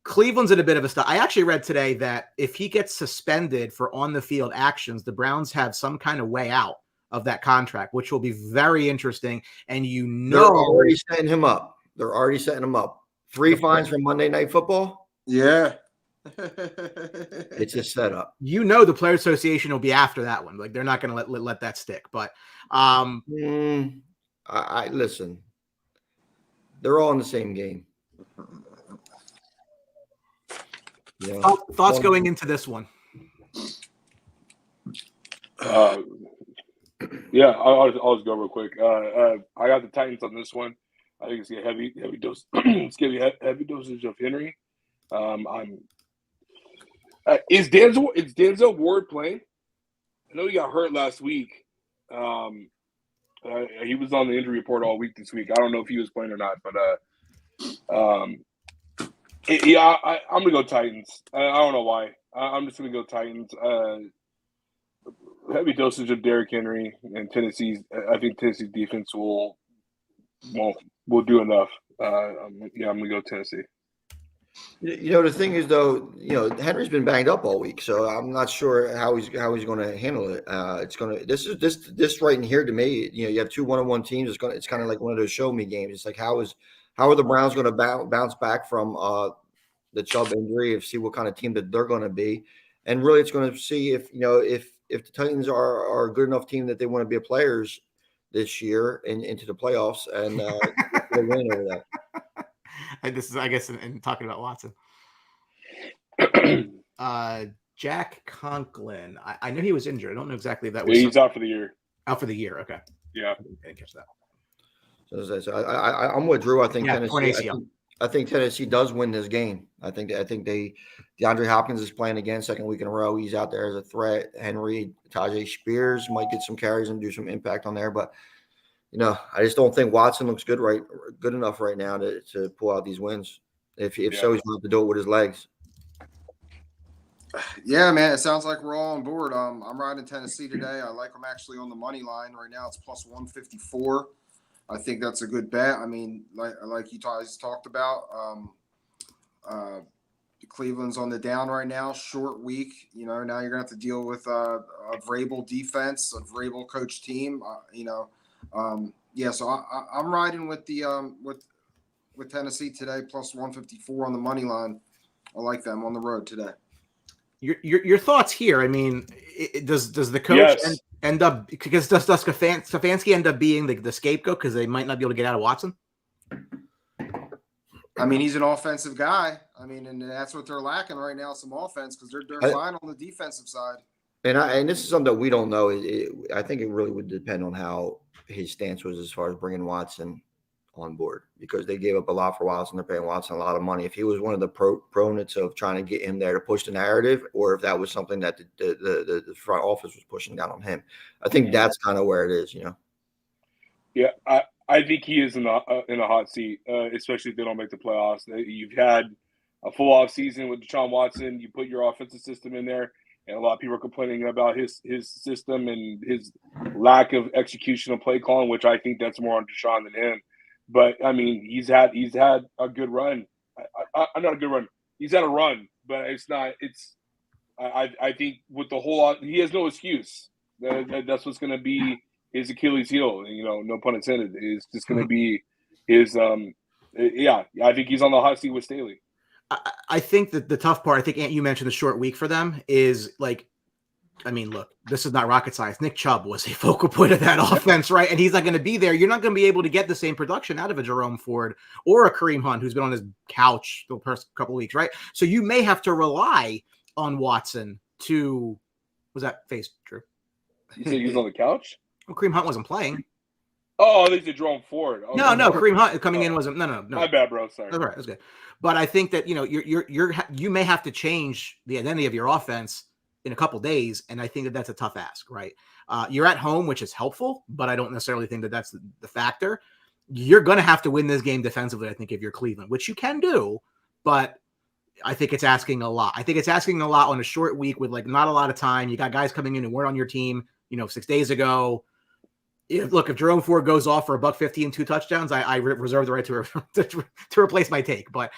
Cleveland's in a bit of a stuff. I actually read today that if he gets suspended for on-the-field actions, the Browns have some kind of way out of that contract, which will be very interesting. And they're already setting him up. 3 fines from Monday Night Football. Yeah. It's a setup. The Player Association will be after that one. Like, they're not going to let that stick. But I listen. They're all in the same game. Thoughts going into this one? I'll just go real quick. I got the Titans on this one. I think it's a heavy dose. It's gonna be heavy dosage of Henry. Is Denzel Ward playing? I know he got hurt last week. He was on the injury report all week this week. I don't know if he was playing or not, but I'm gonna go Titans. I don't know why. I'm just gonna go Titans. Heavy dosage of Derrick Henry and Tennessee's. I think Tennessee's defense will do enough. I'm gonna go Tennessee. The thing is, though, Henry's been banged up all week, so I'm not sure how he's going to handle it. This right in here to me. You have 2 1-on-1 teams. It's kind of like one of those show me games. It's like how are the Browns going to bounce back from the Chubb injury? See what kind of team that they're going to be, and really, it's going to see if the Titans are a good enough team that they want to be players this year and into the playoffs and win over that. This is, I guess, in talking about Watson. Jack Conklin. I knew he was injured. I don't know exactly if that was. He's out for the year. Out for the year. Okay. Yeah. I didn't catch that. So I'm with Drew. I think torn Tennessee. ACL. I think Tennessee does win this game. I think DeAndre Hopkins is playing again, second week in a row. He's out there as a threat. Henry, Tajay Spears might get some carries and do some impact on there, but I just don't think Watson looks good enough right now to pull out these wins. If so, he's going to have to do it with his legs. Yeah, man, it sounds like we're all on board. I'm riding Tennessee today. I like them actually on the money line right now. It's plus 154. I think that's a good bet. I mean, like you guys talked about, Cleveland's on the down right now, short week. Now you're going to have to deal with a Vrabel defense, a Vrabel coach team. So I'm riding with the with Tennessee today, plus 154 on the money line. I like them on the road today. Your thoughts here? I mean, does the coach end up, because does Stefanski end up being the scapegoat because they might not be able to get out of Watson? I mean, he's an offensive guy. I mean, and that's what they're lacking right now, some offense, because they're fine on the defensive side. And this is something that we don't know. I think it really would depend on how his stance was as far as bringing Watson on board, because they gave up a lot for Watson. They're paying Watson a lot of money. If he was one of the proponents of trying to get him there to push the narrative, or if that was something that the front office was pushing down on him, I think that's kind of where it is, Yeah, I think he is in a hot seat, especially if they don't make the playoffs. You've had a full off season with Deshaun Watson. You put your offensive system in there, and a lot of people are complaining about his system and his lack of execution of play calling, which I think that's more on Deshaun than him. But I mean, he's had a good run. Not a good run. He's had a run, but it's not. It's I think with the whole, he has no excuse. That's what's going to be his Achilles heel. No pun intended. It's just going to be his. I think he's on the hot seat with Staley. I think that the tough part, I think, Ant, you mentioned the short week for them is like, I mean, look, this is not rocket science. Nick Chubb was a focal point of that offense, right? And he's not going to be there. You're not going to be able to get the same production out of a Jerome Ford or a Kareem Hunt, who's been on his couch the first couple of weeks, right? So you may have to rely on Watson to, was that face, Drew? You said he was on the couch? Well, Kareem Hunt wasn't playing. Oh, they said Jerome Ford. Oh, no, Kareem Hunt coming in wasn't. No. My bad, bro. Sorry. That's all right. That's good. But I think that you may have to change the identity of your offense in a couple days, and I think that that's a tough ask, right? You're at home, which is helpful, but I don't necessarily think that that's the factor. You're going to have to win this game defensively, I think, if you're Cleveland, which you can do, but I think it's asking a lot. I think it's asking a lot on a short week with like not a lot of time. You got guys coming in who weren't on your team, 6 days ago. If Jerome Ford goes off for $150 and 2 touchdowns, I reserve the right to replace my take. But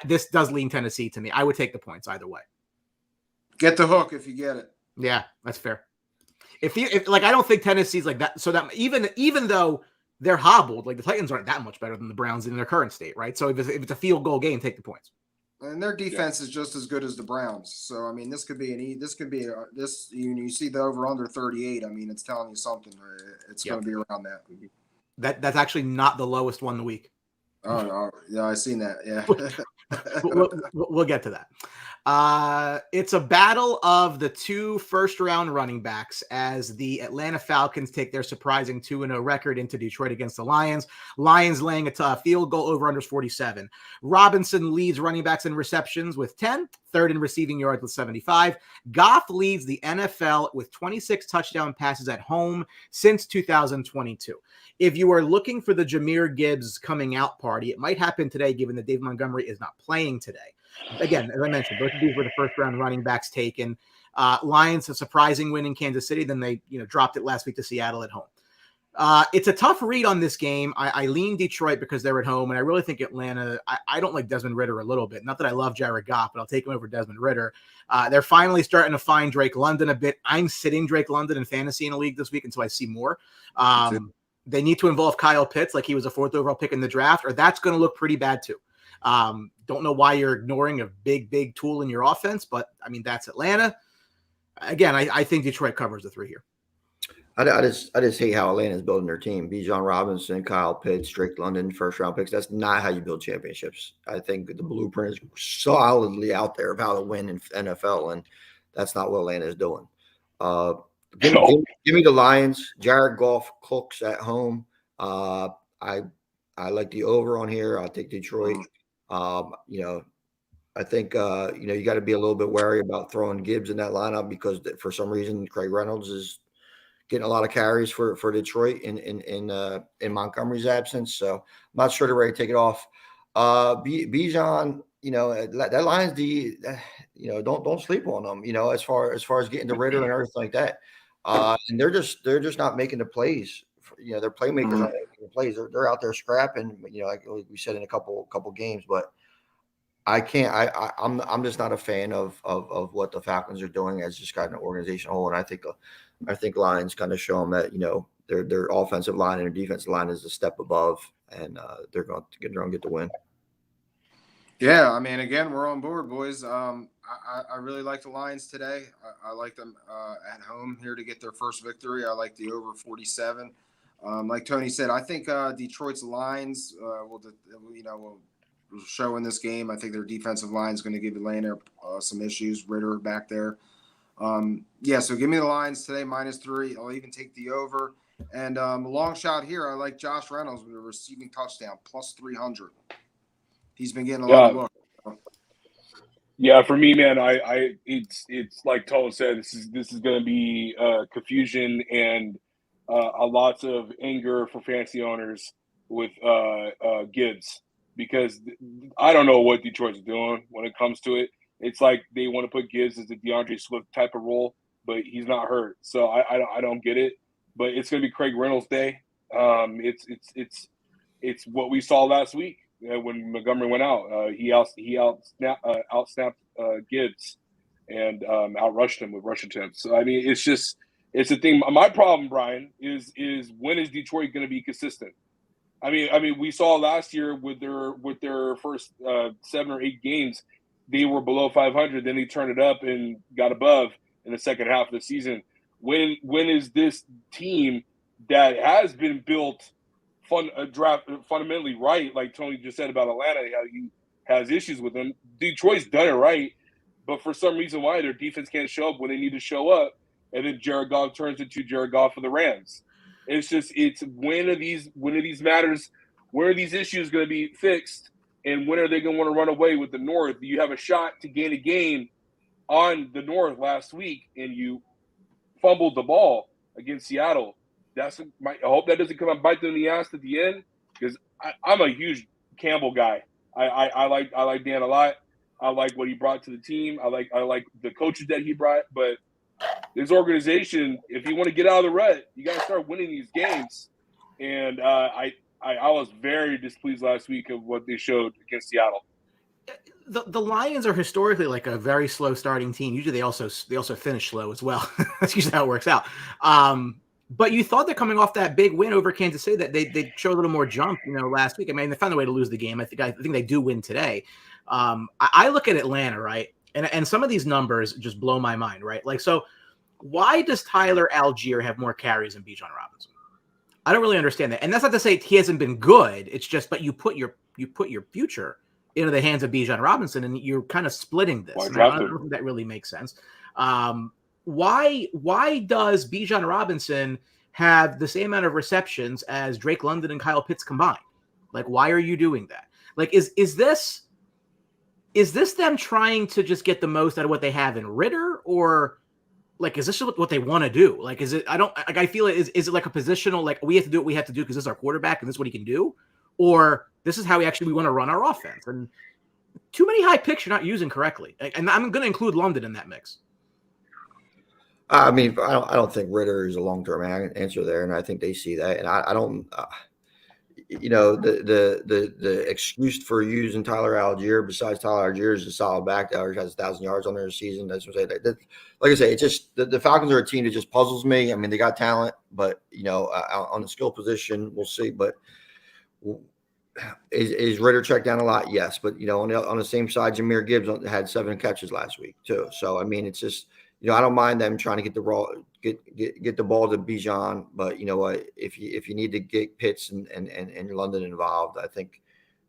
this does lean Tennessee to me. I would take the points either way. Get the hook if you get it. Yeah, that's fair. If I don't think Tennessee's like that. So that even though they're hobbled, like the Titans aren't that much better than the Browns in their current state, right? So if it's a field goal game, take the points. And their defense is just as good as the Browns. So I mean, this could be you see the over under 38. I mean, it's telling you something. It's going to be around that. That's actually not the lowest one of the week. Oh no, yeah, I seen that. Yeah, we'll get to that. It's a battle of the 2 first-round running backs as the Atlanta Falcons take their surprising 2-0 record into Detroit against the Lions. Lions laying a field goal over under 47. Robinson leads running backs in receptions with 10, third in receiving yards with 75. Goff leads the NFL with 26 touchdown passes at home since 2022. If you are looking for the Jahmyr Gibbs coming out party, it might happen today, given that David Montgomery is not playing today. Again, as I mentioned, both of these were the first-round running backs taken. Lions, a surprising win in Kansas City. Then they dropped it last week to Seattle at home. It's a tough read on this game. I lean Detroit because they're at home, and I really think Atlanta – I don't like Desmond Ridder a little bit. Not that I love Jared Goff, but I'll take him over Desmond Ridder. They're finally starting to find Drake London a bit. I'm sitting Drake London in fantasy in a league this week until I see more. They need to involve Kyle Pitts like he was a 4th overall pick in the draft, or that's going to look pretty bad too. Don't know why you're ignoring a big tool in your offense, but I mean, that's Atlanta. Again, I think Detroit covers the 3 here. I just hate how Atlanta's building their team. Bijan Robinson, Kyle Pitts, Drake London, first round picks. That's not how you build championships. I think the blueprint is solidly out there of how to win in NFL, and that's not what Atlanta is doing. Give me the Lions. Jared Goff cooks at home. I like the over on here. I'll take Detroit. I think you got to be a little bit wary about throwing Gibbs in that lineup because for some reason Craig Reynolds is getting a lot of carries for Detroit in Montgomery's absence. So I'm not sure they're ready to take it off. Bijan, that Lions D, don't sleep on them. As far as getting to Ritter and everything like that. And they're just not making the plays. Their playmakers aren't making the plays. They're out there scrapping. Like we said in a couple games, but I can't. I'm just not a fan of what the Falcons are doing as just got an organization whole. And I think Lions kind of show them that their offensive line and their defensive line is a step above, and they're going to get the win. Yeah, I mean, again, we're on board, boys. I really like the Lions today. I like them at home here to get their first victory. I like the over 47. Like Tony said, I think Detroit's lines will show in this game. I think their defensive line is going to give Atlanta some issues. Ritter back there. So give me the Lions today, -3. I'll even take the over. And a long shot here, I like Josh Reynolds with a receiving touchdown, +300. He's been getting a lot of looks. Yeah, for me, man, it's like Tolo said, this is going to be confusion and a lot of anger for fantasy owners with Gibbs, because I don't know what Detroit's doing when it comes to it. It's like they want to put Gibbs as a DeAndre Swift type of role, but he's not hurt, so I don't get it. But it's going to be Craig Reynolds' day. It's what we saw last week when Montgomery went out. He outsnapped Gibbs and outrushed him with rush attempts. So I mean, it's a thing. My problem, Brian, is when is Detroit going to be consistent? I mean, we saw last year with their first 7 or 8 games, they were below 500. Then they turned it up and got above in the second half of the season. When is this team that has been built fundamentally right, like Tony just said about Atlanta, how he has issues with them? Detroit's done it right, but for some reason why their defense can't show up when they need to show up, and then Jared Goff turns into Jared Goff for the Rams. It's when are these matters, where are these issues going to be fixed, and when are they going to want to run away with the North? You have a shot to gain a game on the North last week, and you fumbled the ball against Seattle. I hope that doesn't come and bite them in the ass at the end, because I'm a huge Campbell guy. I like Dan a lot. I like what he brought to the team. I like the coaches that he brought. But this organization, if you want to get out of the rut, you got to start winning these games. And I was very displeased last week of what they showed against Seattle. The Lions are historically like a very slow starting team. Usually they also finish slow as well. That's usually how it works out. But you thought they're coming off that big win over Kansas City that they showed a little more jump, last week. I mean, they found a way to lose the game. I think they do win today. I look at Atlanta, right? And some of these numbers just blow my mind, right? Like, so why does Tyler Algier have more carries than Bijan Robinson? I don't really understand that. And that's not to say he hasn't been good. It's just, but you put your future into the hands of Bijan Robinson, and you're kind of splitting this. I don't think that really makes sense. Why does Bijan Robinson have the same amount of receptions as Drake London and Kyle Pitts combined? Like, why are you doing that? Like, is this them trying to just get the most out of what they have in Ritter, or like, is this what they want to do? Like, is it? I feel it is it like a positional, like we have to do what we have to do because this is our quarterback and this is what he can do, or this is how we want to run our offense? And too many high picks you're not using correctly. And I'm going to include London in that mix. I mean, I don't think Ritter is a long-term answer there, and I think they see that. And I don't, the excuse for using Tyler Algier, besides Tyler Algier, is a solid back that has 1,000 yards on their season. That's what I say. Like I say, it's just the Falcons are a team that just puzzles me. I mean, they got talent, but on the skill position, we'll see. But is Ritter checked down a lot? Yes, but on the same side, Jahmyr Gibbs had 7 catches last week too. So I mean, it's just. I don't mind them trying to get the ball to Bijan, but you know what? If you need to get Pitts and London involved, I think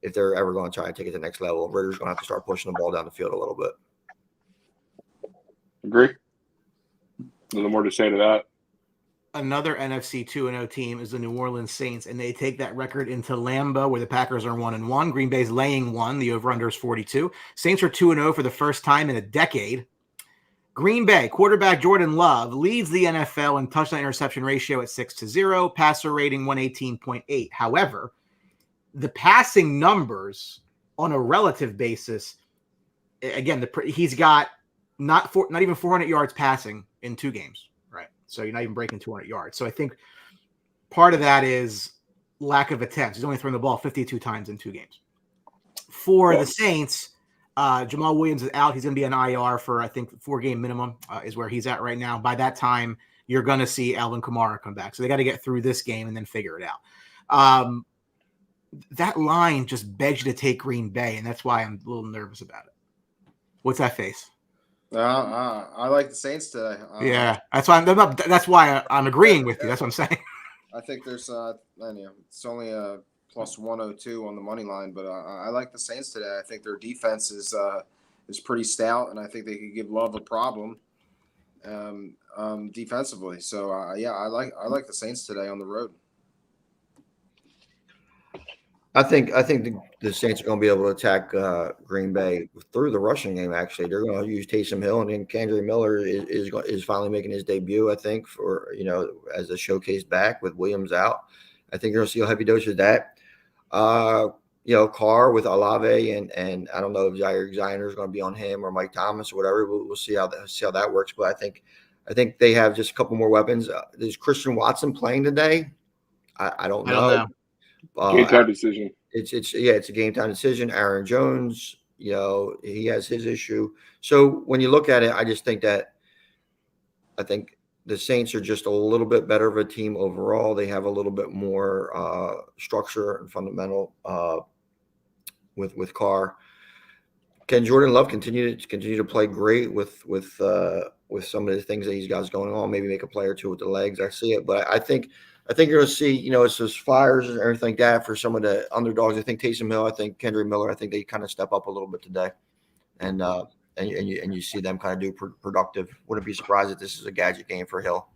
if they're ever going to try and take it to the next level, Ritter's going to have to start pushing the ball down the field a little bit. Agree. Nothing more to say to that. Another NFC 2-0 team is the New Orleans Saints, and they take that record into Lambeau, where the Packers are 1-1. Green Bay's laying 1. The over-under is 42. Saints are 2-0 for the first time in a decade. Green Bay quarterback Jordan Love leads the NFL in touchdown interception ratio at 6-0, passer rating 118.8. However, the passing numbers on a relative basis, again, he's got not even 400 yards passing in 2 games. So you're not even breaking 200 yards. So I think part of that is lack of attempts. He's only thrown the ball 52 times in 2 games. For the Saints, Jamal Williams is out. He's going to be an IR for, I think, 4-game minimum is where he's at right now. By that time, you're going to see Alvin Kamara come back. So they got to get through this game and then figure it out. That line just begs you to take Green Bay, and that's why I'm a little nervous about it. What's that face? I like the Saints today. Yeah, that's why I'm agreeing with you. That's what I'm saying. I think there's it's only a plus 102 on the money line, but I like the Saints today. I think their defense is pretty stout, and I think they could give Love a problem defensively. So I like the Saints today on the road. I think the Saints are going to be able to attack Green Bay through the rushing game. Actually, they're going to use Taysom Hill, and then Kendre Miller is finally making his debut. I think for as a showcase back with Williams out. I think you're going to see a heavy dose of that. Carr with Olave and I don't know if Jair Alexander is going to be on him or Mike Thomas or whatever. We'll see how that works. But I think they have just a couple more weapons. Is Christian Watson playing today? I don't know. Game time decision. It's a game time decision. Aaron Jones, he has his issue. So when you look at it, I just think that I think the Saints are just a little bit better of a team overall. They have a little bit more structure and fundamental with Carr. Can Jordan Love continue to play great with some of the things that he's got going on? Maybe make a play or two with the legs. I see it, but I think you're going to see, it's those flyers and everything like that for some of the underdogs. I think Taysom Hill, I think Kendre Miller, I think they kind of step up a little bit today, and you see them kind of do productive. Wouldn't be surprised if this is a gadget game for Hill.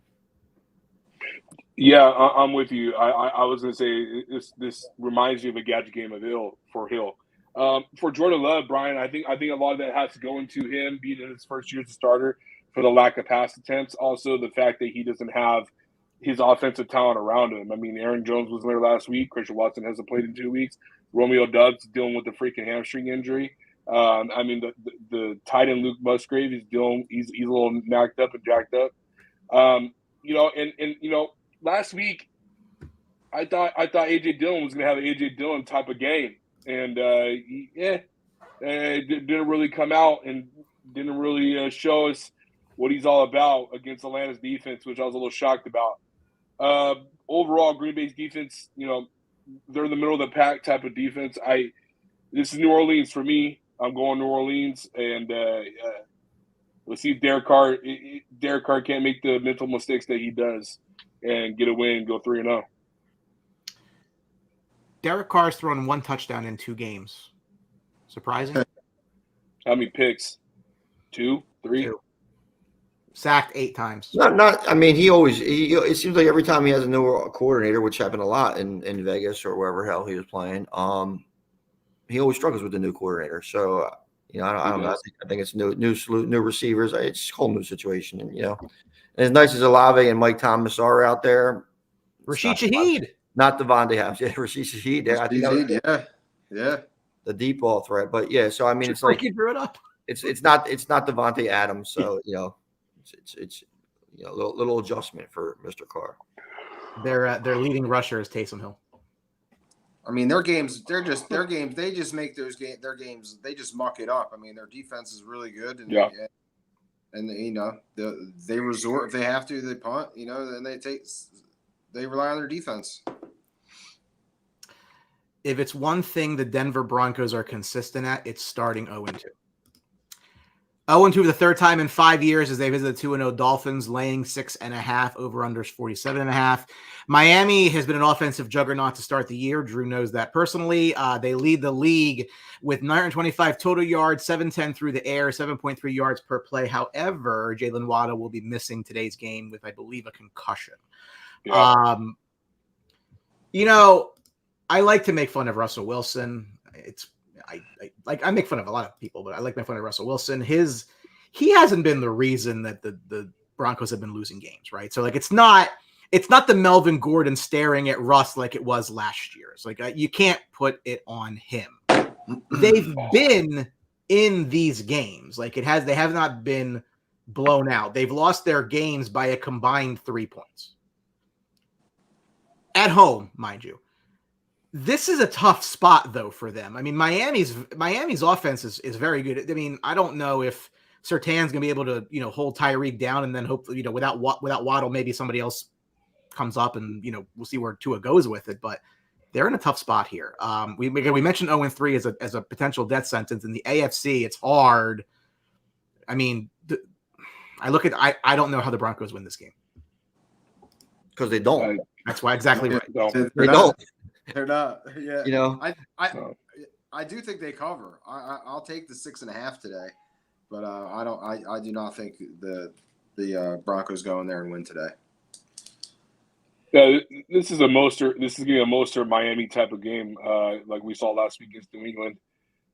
Yeah, I'm with you. I was going to say this reminds you of a gadget game of Hill. For Jordan Love, Brian, I think a lot of that has to go into him being in his first year as a starter for the lack of pass attempts. Also, the fact that he doesn't have his offensive talent around him. I mean, Aaron Jones was there last week. Christian Watson hasn't played in 2 weeks. Romeo Doubs dealing with the freaking hamstring injury. I mean, the tight end Luke Musgrave he's a little knocked up and jacked up. Last week I thought AJ Dillon was going to have an AJ Dillon type of game, and didn't really come out and didn't really show us what he's all about against Atlanta's defense, which I was a little shocked about. Overall, Green Bay's defense, they're in the middle of the pack type of defense. This is New Orleans for me. I'm going New Orleans, and let's see if Derek Carr can't make the mental mistakes that he does and get a win and go 3-0. Derek Carr's thrown 1 touchdown in 2 games. Surprising? How many picks? 2, 3? 2. Sacked 8 times. I mean, it seems like every time he has a new coordinator, which happened a lot in Vegas or wherever hell he was playing, he always struggles with the new coordinator. So, I don't know. I think it's new receivers. It's a whole new situation. And, and as nice as Olave and Mike Thomas are out there, Rashid Shaheed. Not Devontae Adams. Yeah, Rashid Shaheed there. I think yeah. The deep ball threat. But yeah, so I mean, it's like drew it up. It's not Devontae Adams. So it's a little adjustment for Mr. Carr. Their leading rusher is Taysom Hill. I mean, their games. They just make their games. They just muck it up. I mean, their defense is really good, and they resort if they have to. They punt. Then they rely on their defense. If it's one thing the Denver Broncos are consistent at, it's starting 0-2. 0-2 for the third time in 5 years as they visit the 2-0 Dolphins, laying 6.5, over-unders 47.5. Miami has been an offensive juggernaut to start the year. Drew knows that personally. They lead the league with 925 total yards, 710 through the air, 7.3 yards per play. However, Jalen Waddle will be missing today's game with, I believe, a concussion. Yeah. I like to make fun of Russell Wilson. I make fun of a lot of people, but I like to make fun of Russell Wilson. He hasn't been the reason that the Broncos have been losing games, right? So it's not the Melvin Gordon staring at Russ like it was last year. It's like you can't put it on him. They've been in these games. They have not been blown out. They've lost their games by a combined 3 points. At home, mind you. This is a tough spot, though, for them. I mean, Miami's offense is very good. I mean, I don't know if Surtain's going to be able to, hold Tyreek down, and then hopefully, without Waddle, maybe somebody else comes up, and we'll see where Tua goes with it. But they're in a tough spot here. We mentioned 0-3 as a potential death sentence in the AFC. It's hard. I mean, I don't know how the Broncos win this game because they don't. That's why exactly right. They don't. They're not. Yeah. No. I do think they cover. I'll take the 6.5 today, but I do not think the Broncos go in there and win today. Yeah, this is going to be a Mostert Miami type of game, like we saw last week against New England.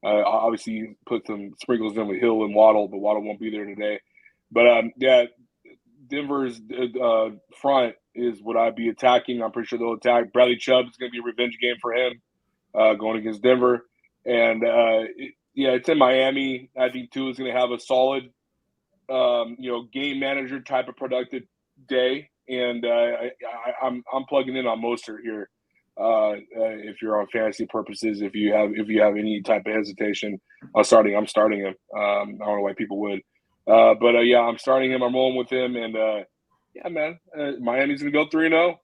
Obviously, put some sprinkles in with Hill and Waddle, but Waddle won't be there today. But Denver's front is what I'd be attacking. I'm pretty sure they'll attack. Bradley Chubb is going to be a revenge game for him going against Denver. And, it's in Miami. I think Tua is going to have a solid, game manager type of productive day. And I'm plugging in on Mostert here. If you're on fantasy purposes, if you have any type of hesitation on starting, I'm starting him. I don't know why people would. I'm starting him. I'm rolling with him. And, man, Miami's going to go 3-0.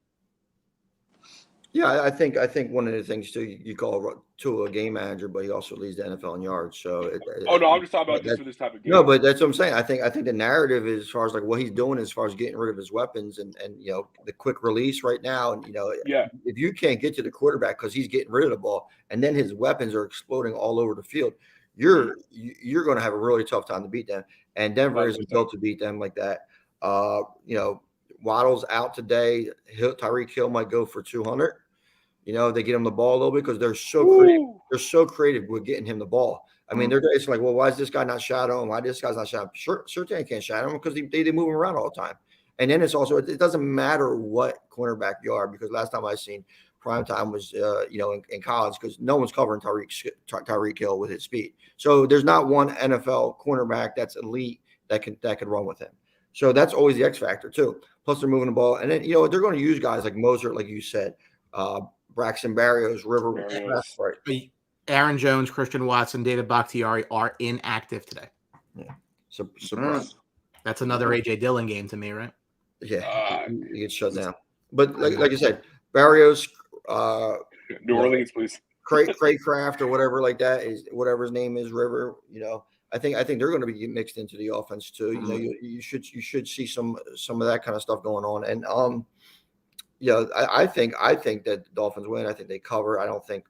Yeah, I think one of the things too, you call Tua a game manager, but he also leads the NFL in yards. So I'm just talking about just for this type of game. No, but that's what I'm saying. I think the narrative is as far as like what he's doing as far as getting rid of his weapons and the quick release right now, and if you can't get to the quarterback because he's getting rid of the ball, and then his weapons are exploding all over the field, you're going to have a really tough time to beat them. And Denver isn't built to beat them like that. Waddle's out today. Tyreek Hill might go for 200. They get him the ball a little bit because they're so creative. They're so creative with getting him the ball. I mean, it's like, well, why is this guy not shadowing? Why this guy's not shadowing? Surtain can't shadow him because they move him around all the time. And then it's also it doesn't matter what cornerback you are, because last time I seen primetime was in college, because no one's covering Tyreek Hill with his speed. So there's not one NFL cornerback that's elite that could run with him. So that's always the X factor too. Plus they're moving the ball, and then they're going to use guys like Mostert, like you said, Braxton Berrios, right. Aaron Jones, Christian Watson, David Bakhtiari are inactive today. Yeah, surprise. That's another AJ Dillon game to me, right? Yeah, he gets shut down. But like you said, Berrios, New Orleans, please. Craycraft or whatever like that is whatever his name is, River. I think they're going to be mixed into the offense too. You should see some of that kind of stuff going on. And I think that the Dolphins win. I think they cover. I don't think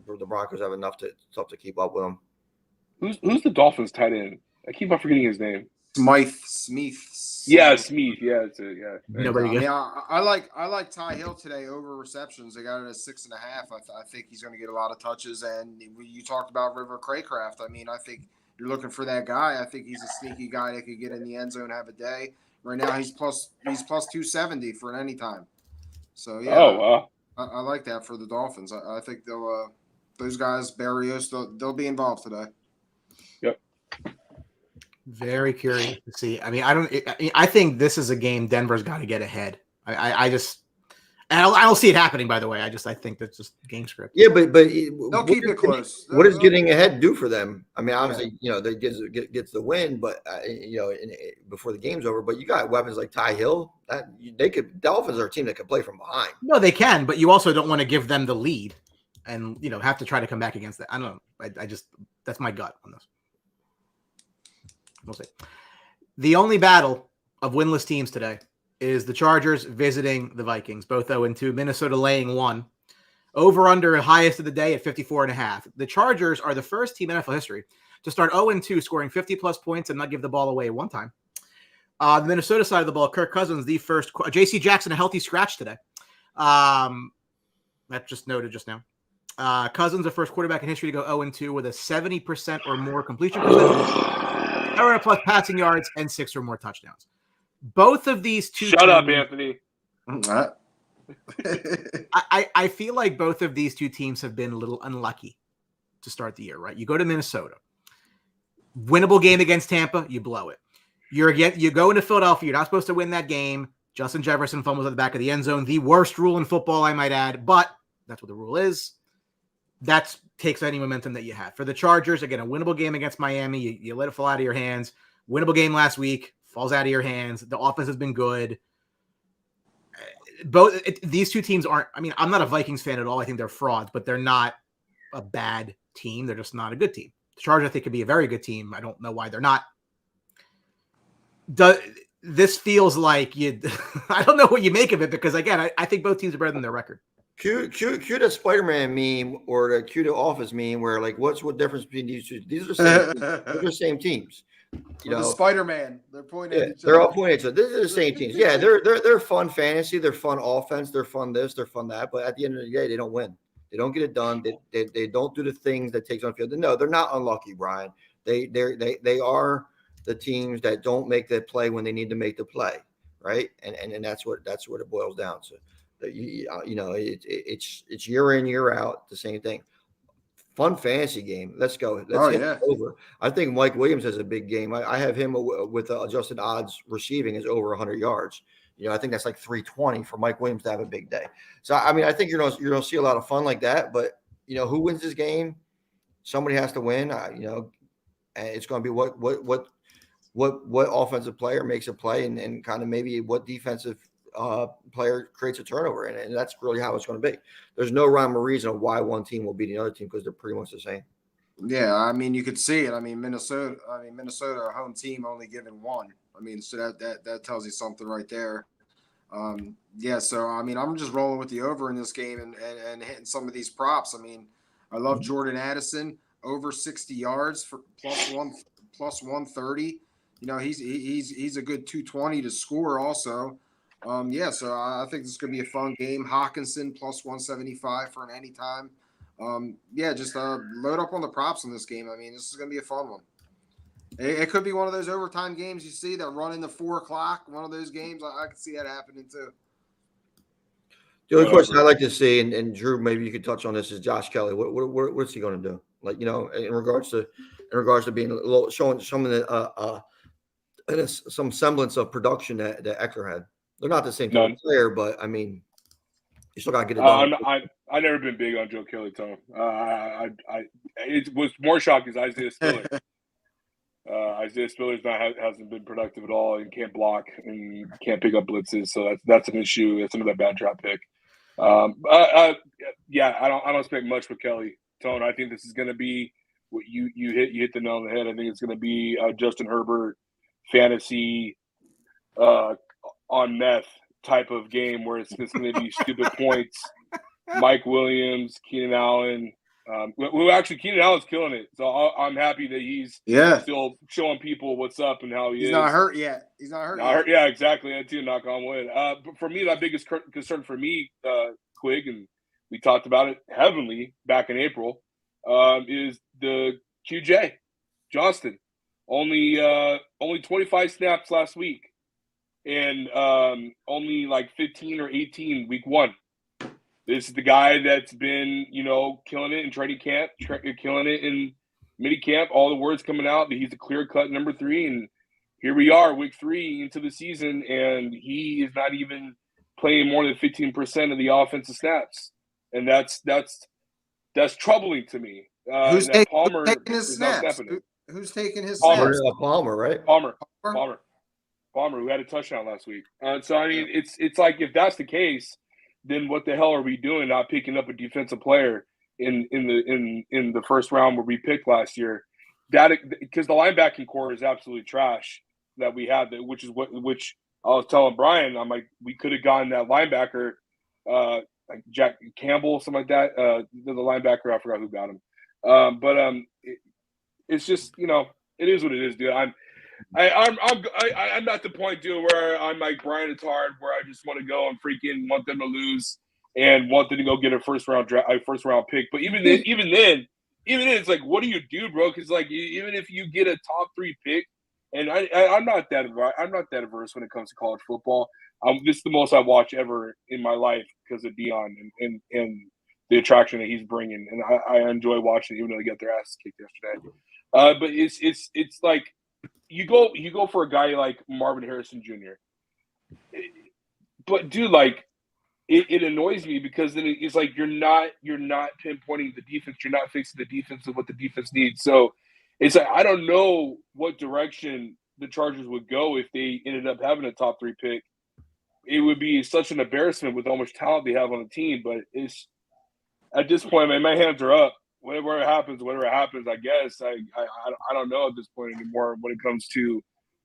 the Broncos have enough to keep up with them. Who's the Dolphins tight end? I keep on forgetting his name. Smith. Yeah, Smith. Yeah, it's yeah. Nobody good. I like Ty Hill today over receptions. They got it at 6.5. I think he's going to get a lot of touches. And you talked about River Craycraft. I mean, I think you're looking for that guy. I think he's a sneaky guy that could get in the end zone, have a day. Right now, he's plus 270 for any time. So yeah. Oh wow. I like that for the Dolphins. I think they'll those guys, Berrios, they'll be involved today. Yep. Very curious to see. I mean, I think this is a game Denver's got to get ahead. I don't see it happening. By the way, I think that's just game script. Yeah, but they'll keep it close. What does getting ahead do for them? I mean, obviously, they gets the win, but before the game's over. But you got weapons like Ty Hill. Dolphins are a team that can play from behind. No, they can, but you also don't want to give them the lead, and have to try to come back against that. I don't know. I just that's my gut on this. We'll see. The only battle of winless teams today is the Chargers visiting the Vikings, both 0-2, Minnesota laying 1. Over under highest of the day at 54.5. The Chargers are the first team in NFL history to start 0-2, scoring 50-plus points and not give the ball away one time. The Minnesota side of the ball, Kirk Cousins, the first. J.C. Jackson, a healthy scratch today. That just noted just now. Cousins, the first quarterback in history to go 0-2 with a 70% or more completion percentage, 700-plus passing yards, and 6 or more touchdowns. Both of these two Shut up, Anthony. I feel like both of these two teams have been a little unlucky to start the year, right? You go to Minnesota, winnable game against Tampa, you blow it. You go into Philadelphia, you're not supposed to win that game. Justin Jefferson fumbles at the back of the end zone. The worst rule in football, I might add, but that's what the rule is. That takes any momentum that you have. For the Chargers, again, a winnable game against Miami. You let it fall out of your hands. Winnable game last week, falls out of your hands. The offense has been good. These two teams aren't, I mean, I'm not a Vikings fan at all. I think they're frauds, but they're not a bad team. They're just not a good team. The Chargers, I think, could be a very good team. I don't know why they're not. This feels like I don't know what you make of it because, again, I think both teams are better than their record. Cue the Spider-Man meme or the cue the Office meme where, like, what difference between these two? These are the same, they're the same teams. You know, the Spider-Man. They're pointing at each other. They're all pointing at each other. These are the same teams. Yeah, they're fun fantasy. They're fun offense. They're fun this. They're fun that. But at the end of the day, they don't win. They don't get it done. They don't do the things that takes on the field. No, they're not unlucky, Brian. They are the teams that don't make the play when they need to make the play, right? And that's what it boils down to. It's year in, year out, the same thing. Fun fantasy game. Let's go. Let's hit it over. I think Mike Williams has a big game. I have him with adjusted odds receiving is over 100 yards. You know, I think that's like 320 for Mike Williams to have a big day. So, I mean, I think you're gonna see a lot of fun like that. But, you know, who wins this game? Somebody has to win. And it's going to be what offensive player makes a play and kind of maybe what defensive player creates a turnover, and that's really how it's going to be. There's no rhyme or reason why one team will beat the other team because they're pretty much the same. Yeah, I mean, you could see it. I mean, Minnesota, a home team only given 1. I mean, so that tells you something right there. So I mean, I'm just rolling with the over in this game and hitting some of these props. I mean, I love Jordan Addison over 60 yards for plus 130. You know, he's a good 220 to score also. So I think this is going to be a fun game. Hawkinson plus 175 for an anytime. Just load up on the props in this game. I mean, this is going to be a fun one. It could be one of those overtime games you see that run into 4 o'clock. One of those games, I could see that happening too. The only question I'd like to see, and Drew, maybe you could touch on this, is Josh Kelly. What's he going to do? Like, you know, in regards to being a little showing some of the some semblance of production that Eckler had. They're not the same type of player, but I mean, you still got to get it done. I've never been big on Joe Kelly, Tom. It was more shocking as Isaiah Spiller. Isaiah Spiller's hasn't been productive at all and can't block and can't pick up blitzes, so that's an issue. That's another bad draft pick. I don't expect much with Kelly. Tone, I think this is going to be what you hit the nail on the head. I think it's going to be Justin Herbert fantasy on meth type of game where it's just going to be stupid points. Mike Williams, Keenan Allen. Actually, Keenan Allen's killing it. So I'm happy that he's still showing people what's up and how he's not hurt yet. He's not hurt yet. Yeah, exactly. That too, knock on wood. But for me, that biggest concern for me, Quig, and we talked about it heavily back in April, is the QJ Johnston. Only 25 snaps last week. And only like 15 or 18 week 1. This is the guy that's been, killing it in training camp, killing it in mini camp. All the words coming out that he's a clear-cut number 3. And here we are, week 3 into the season, and he is not even playing more than 15% of the offensive snaps. And that's troubling to me. Who's taking his snaps? Who's taking his snaps? Palmer, right? Palmer, who had a touchdown last week. So I mean, it's like, if that's the case, then what the hell are we doing not picking up a defensive player in the first round where we picked last year? that because the linebacking core is absolutely trash that we have, which I was telling Brian, I'm like, we could have gotten that linebacker, like Jack Campbell, something like that. The linebacker, I forgot who got him. It's just, it is what it is, dude. I'm not the point, dude, where I'm like Brian it's hard, where I just want to go and freaking want them to lose and want them to go get a first round pick. But even then, it's like, what do you do, bro? Because like, even if you get a top 3 pick, and I'm not that averse when it comes to college football. This is the most I watch ever in my life because of Deion and the attraction that he's bringing, and I enjoy watching it, even though they got their asses kicked yesterday. But it's like you go for a guy like Marvin Harrison Jr. But dude, like it annoys me because then it's like you're not pinpointing the defense, you're not fixing the defense of what the defense needs. So it's like I don't know what direction the Chargers would go if they ended up having a top 3 pick. It would be such an embarrassment with how much talent they have on the team. But it's at this point, man, my hands are up. Whatever happens, I guess. I don't know at this point anymore when it comes to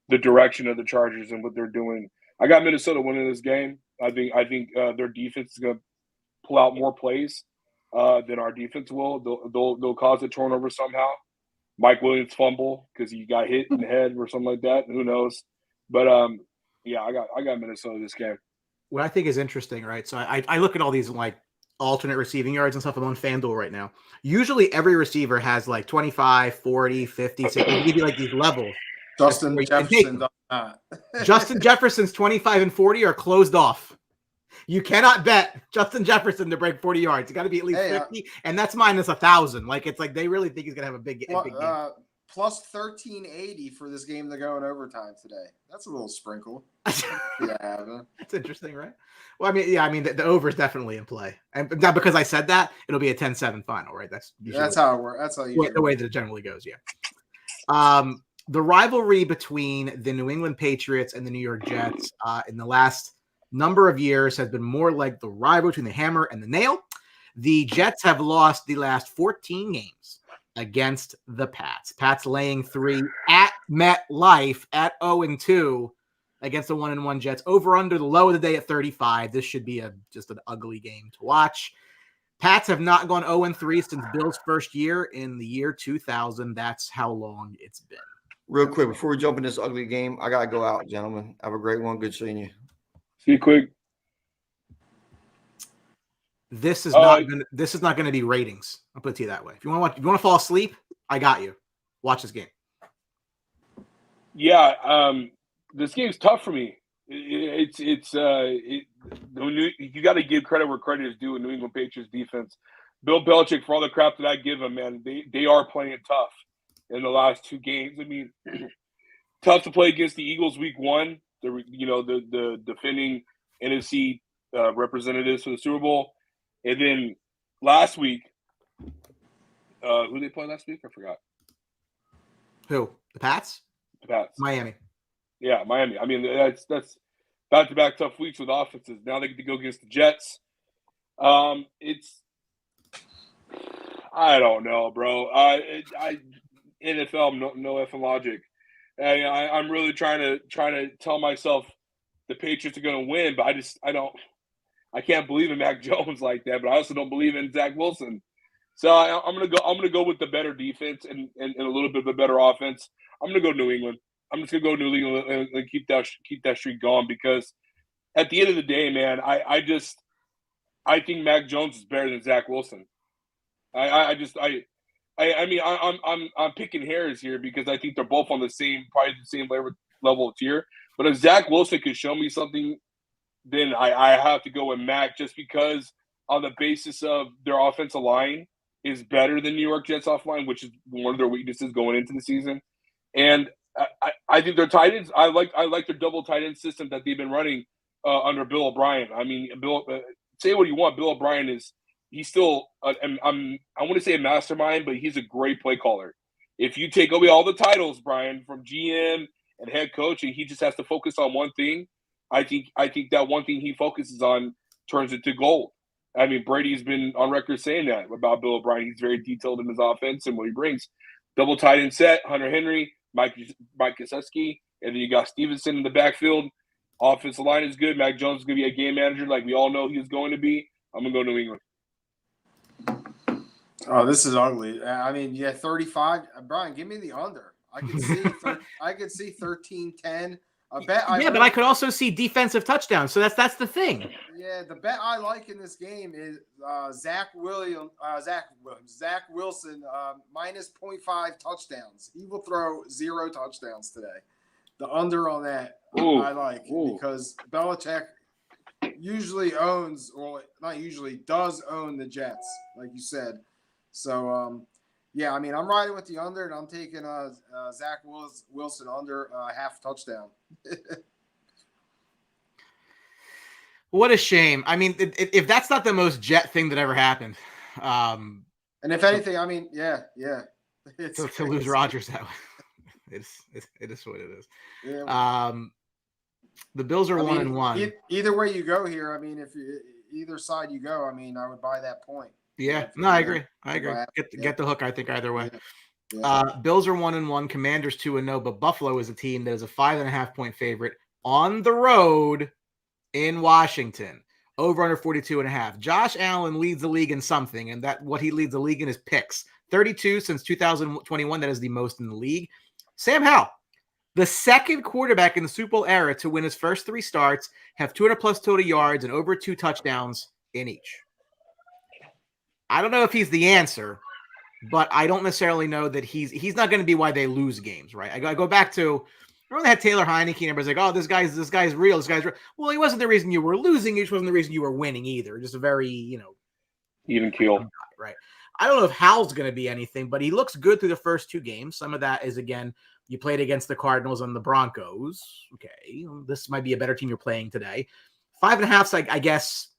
the direction of the Chargers and what they're doing. I got Minnesota winning this game. I think their defense is going to pull out more plays than our defense will. They'll cause a turnover somehow. Mike Williams fumble because he got hit in the head or something like that. Who knows? But yeah, I got Minnesota this game. What I think is interesting, right? So I look at all these like alternate receiving yards and stuff. I'm on FanDuel right now. Usually every receiver has like 25, 40, 50, 60. They give you like these levels. Justin Jefferson does not. Justin Jefferson's 25 and 40 are closed off. You cannot bet Justin Jefferson to break 40 yards. It's got to be at least 50, and that's minus 1,000. Like it's like they really think he's gonna have a big game. Plus 1380 for this game to go in overtime today. That's a little sprinkle. Yeah, that's interesting, right? Well, I mean, the over is definitely in play, and not because I said that it'll be a 10-7 final, right? That's how it works. That's how the way that it generally goes. Yeah. The rivalry between the New England Patriots and the New York Jets in the last number of years has been more like the rivalry between the hammer and the nail. The Jets have lost the last 14 games against the Pats. Pats laying 3 at MetLife at 0-2 against the 1-1 Jets. Over under the low of the day at 35. This should be just an ugly game to watch. Pats have not gone 0-3 since Bill's first year in the year 2000. That's how long it's been. Real quick, before we jump in this ugly game, I got to go out, gentlemen. Have a great one. Good seeing you. See you quick. This is not going to be ratings. I'll put it to you that way. If you want to fall asleep, I got you. Watch this game. Yeah, this game's tough for me. You got to give credit where credit is due in New England Patriots defense. Bill Belichick, for all the crap that I give him, man, they are playing tough in the last 2 games. I mean, tough to play against the Eagles week 1. The defending NFC representatives for the Super Bowl. And then last week, who did they play last week? I forgot. Who? The Pats? The Pats. Miami. Yeah, Miami. I mean, that's back-to-back tough weeks with offenses. Now they get to go against the Jets. I don't know, bro. NFL, no effing logic. I'm really trying to tell myself the Patriots are going to win, but I can't believe in Mac Jones like that. But I also don't believe in Zach Wilson. So I'm gonna go with the better defense and a little bit of a better offense. I'm gonna go New England. I'm just gonna go New England and keep that streak going because at the end of the day, man, I think Mac Jones is better than Zach Wilson. I mean, I'm picking hairs here because I think they're both on probably the same level of tier. But if Zach Wilson could show me something, then I have to go with Mac just because on the basis of their offensive line is better than New York Jets offline, which is one of their weaknesses going into the season. And I think their tight ends, I like their double tight end system that they've been running under Bill O'Brien. I mean, Bill, say what you want, Bill O'Brien he's still I want to say a mastermind, but he's a great play caller. If you take away all the titles, Brian, from GM and head coach, and he just has to focus on one thing, I think that one thing he focuses on turns it to gold. I mean, Brady's been on record saying that about Bill O'Brien. He's very detailed in his offense and what he brings. double tight end set, Hunter Henry, Mike Gesicki, and then you got Stevenson in the backfield. Offensive line is good. Mac Jones is going to be a game manager like we all know he is going to be. I'm going to go New England. Oh, this is ugly. I mean, 35. Brian, give me the under. I could see 13-10. But I could also see defensive touchdowns. So that's the thing. Yeah, the bet I like in this game is Zach Wilson minus 0.5 touchdowns. He will throw 0 touchdowns today. The under on that I like because Belichick usually does own the Jets, like you said. So, I mean, I'm riding with the under, and I'm taking Zach Wilson under half touchdown. What a shame. I mean, if that's not the most Jet thing that ever happened. And if anything, I mean, it's to lose Rodgers that way. It is what it is. Yeah. The Bills are 1-1. Either way you go here, I mean, if either side you go, I mean, I would buy that point. Yeah, no, I agree. Get the hook, I think, either way. Yeah. Bills are 1-1, Commanders 2-0, but Buffalo is a team that is a 5.5-point favorite on the road in Washington. Over under 42.5. Josh Allen leads the league in something, and that what he leads the league in is picks. 32 since 2021. That is the most in the league. Sam Howell, the second quarterback in the Super Bowl era to win his first 3 starts, have 200-plus total yards and over 2 touchdowns in each. I don't know if he's the answer, but I don't necessarily know that he's not going to be why they lose games, right? I go back to remember they had Taylor Heineke and everybody's like, oh, this guy's real. This guy's real. Well, he wasn't the reason you were losing. He just wasn't the reason you were winning either. Just a very, even keel. Right. I don't know if Howell's going to be anything, but he looks good through the first 2 games. Some of that is, again, you played against the Cardinals and the Broncos. Okay. This might be a better team you're playing today. 5.5, I guess.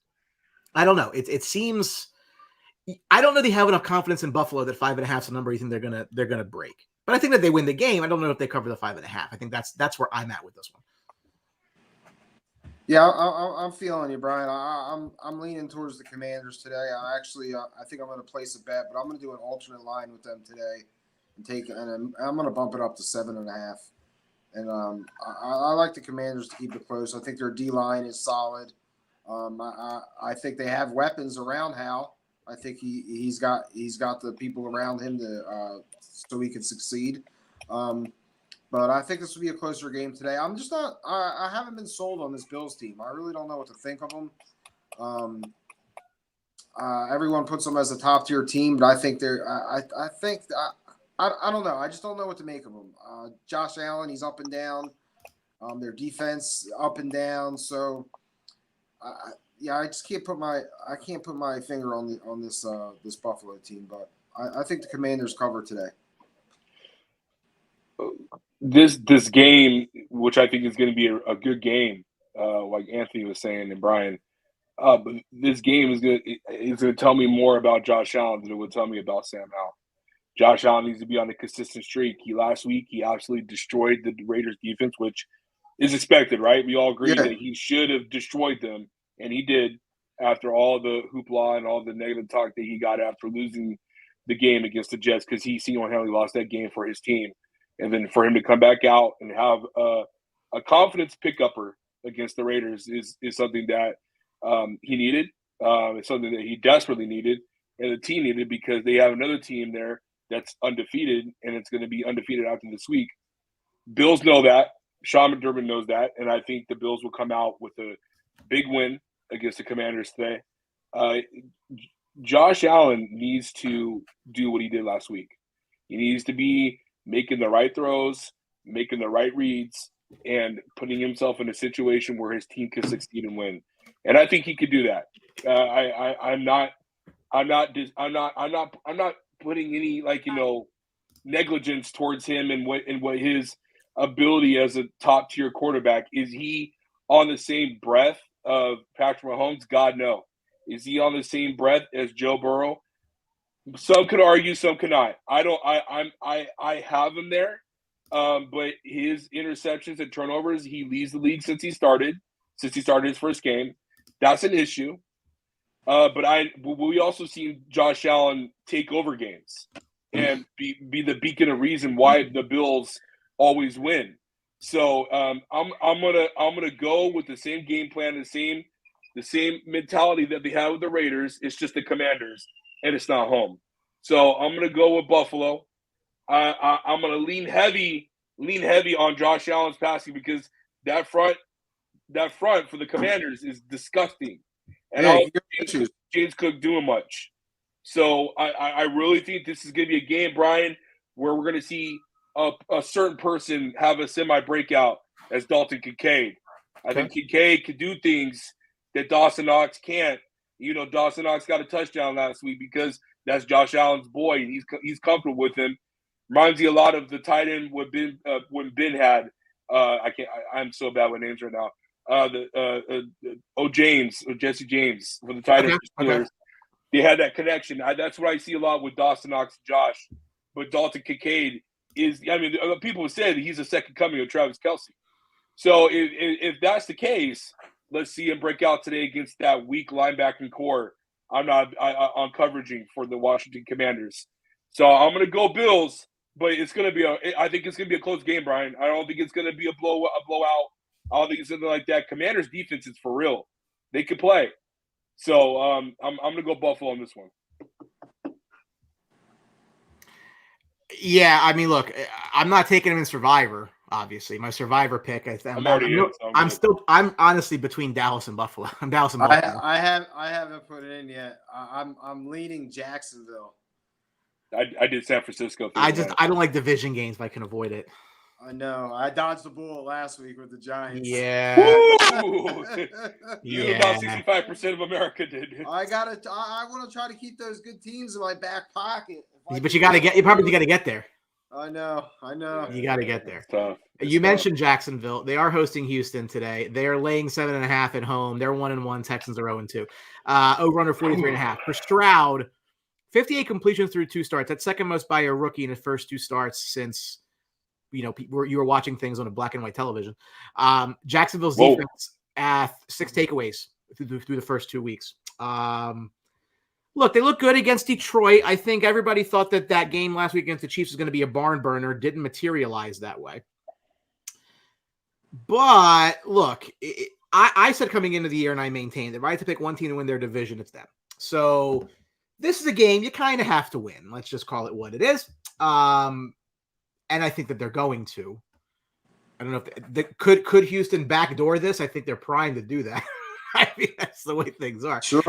I don't know. It seems. I don't know they have enough confidence in Buffalo that 5.5 is the number you think they're gonna break. But I think that they win the game. I don't know if they cover the 5.5. I think that's where I'm at with this one. Yeah, I'm feeling you, Brian. I'm leaning towards the Commanders today. I think I'm going to place a bet, but I'm going to do an alternate line with them today and I'm going to bump it up to 7.5. And I like the Commanders to keep it close. I think their D line is solid. I think they have weapons around Hal. I think he's got the people around him so he can succeed. But I think this will be a closer game today. I'm just not. I haven't been sold on this Bills team. I really don't know what to think of them. Everyone puts them as a top tier team, but I think they're. I don't know. I just don't know what to make of them. Josh Allen, he's up and down. Their defense up and down. So, I just can't put my finger on this Buffalo team. But I think the Commanders cover today. This game, which I think is going to be a good game, like Anthony was saying and Brian, but this game is going to tell me more about Josh Allen than it would tell me about Sam Howell. Josh Allen needs to be on a consistent streak. Last week he absolutely destroyed the Raiders defense, which is expected, right? We all agree that he should have destroyed them, and he did after all the hoopla and all the negative talk that he got after losing the game against the Jets, because he single-handedly lost that game for his team. And then for him to come back out and have a confidence pick-upper against the Raiders is something that he needed. It's something that he desperately needed, and the team needed, because they have another team there that's undefeated, and it's going to be undefeated after this week. Bills know that. Sean McDermott knows that, and I think the Bills will come out with a big win against the Commanders today. Josh Allen needs to do what he did last week. He needs to be making the right throws, making the right reads, and putting himself in a situation where his team can succeed and win. And I think he could do that. I'm not putting any negligence towards him and what his ability as a top tier quarterback. Is he on the same breath of Patrick Mahomes? God, no. Is he on the same breath as Joe Burrow? Some could argue, some could not. I have him there, but his interceptions and turnovers, he leads the league since he started his first game. That's an issue. But we also seen Josh Allen take over games. and be the beacon of reason why the Bills always win. So I'm gonna go with the same game plan, the same mentality that they have with the Raiders. It's just the Commanders, and it's not home. So I'm gonna go with Buffalo. I'm gonna lean heavy on Josh Allen's passing because that front for the Commanders is disgusting, and I don't think James Cook doing much. So I really think this is gonna be a game, Brian, where we're gonna see a certain person have a semi-breakout as Dalton Kincaid. I think Kincaid can do things that Dawson Knox can't. You know, Dawson Knox got a touchdown last week because that's Josh Allen's boy, and he's comfortable with him. Reminds me a lot of the tight end when Ben had. I'm so bad with names right now. Jesse James for the tight end. Okay. They had that connection. That's what I see a lot with Dawson Knox and Josh. But Dalton Kincaid is, I mean, people have said he's the second coming of Travis Kelce. So if that's the case, let's see him break out today against that weak linebacking core on coveraging for the Washington Commanders. So I'm going to go Bills, but it's going to be I think it's going to be a close game, Brian. I don't think it's going to be a blowout. I don't think it's something like that. Commanders defense is for real. They can play. So I'm going to go Buffalo on this one. Yeah, I mean, look, I'm not taking him in Survivor. Obviously, my Survivor pick. I'm honestly between Dallas and Buffalo. I'm Dallas and Buffalo. I haven't put it in yet. I'm leaning Jacksonville. I did San Francisco. I don't like division games if I can avoid it. I know. I dodged the bullet last week with the Giants. Yeah. About 65% of America did. I want to try to keep those good teams in my back pocket. But you probably got to get there. I know. You got to get there. You mentioned Jacksonville. They are hosting Houston today. They are laying 7.5 at home. They're 1-1. Texans are 0-2. Over under 43.5. For Stroud, 58 completions through 2 starts. That's second most by a rookie in his first 2 starts since you were watching things on a black and white television. Jacksonville's defense at 6 takeaways through the first 2 weeks. Look, they look good against Detroit. I think everybody thought that game last week against the Chiefs was going to be a barn burner. Didn't materialize that way. But look, I said coming into the year, and I maintained that if I had to pick one team to win their division, it's them. So this is a game you kind of have to win. Let's just call it what it is. And I think that they're going to. I don't know if could Houston backdoor this. I think they're primed to do that. I mean, that's the way things are. Sure.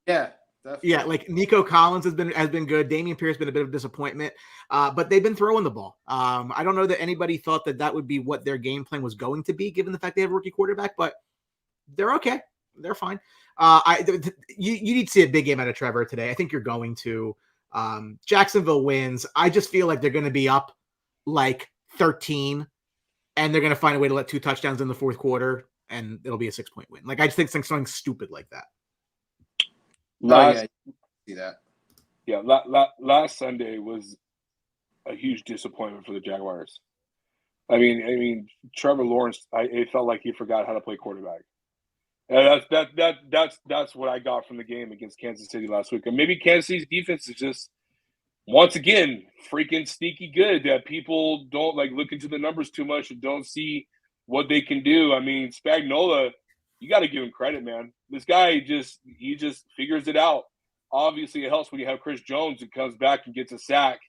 Yeah. Definitely. Yeah, like Nico Collins has been good. Dameon Pierce has been a bit of a disappointment, but they've been throwing the ball. I don't know that anybody thought that would be what their game plan was going to be, given the fact they have a rookie quarterback. But they're okay. They're fine. You need to see a big game out of Trevor today. I think you're going to. Jacksonville wins. I just feel like they're going to be up like 13, and they're going to find a way to let 2 touchdowns in the fourth quarter, and it'll be a 6-point win. Like I just think something stupid like that. See that. Yeah, last Sunday was a huge disappointment for the Jaguars. I mean, Trevor Lawrence. It felt like he forgot how to play quarterback. And that's what I got from the game against Kansas City last week. And maybe Kansas City's defense is just once again freaking sneaky good that people don't look into the numbers too much and don't see what they can do. I mean, Spagnuolo, you got to give him credit, man. This guy just figures it out. Obviously, it helps when you have Chris Jones who comes back and gets a sack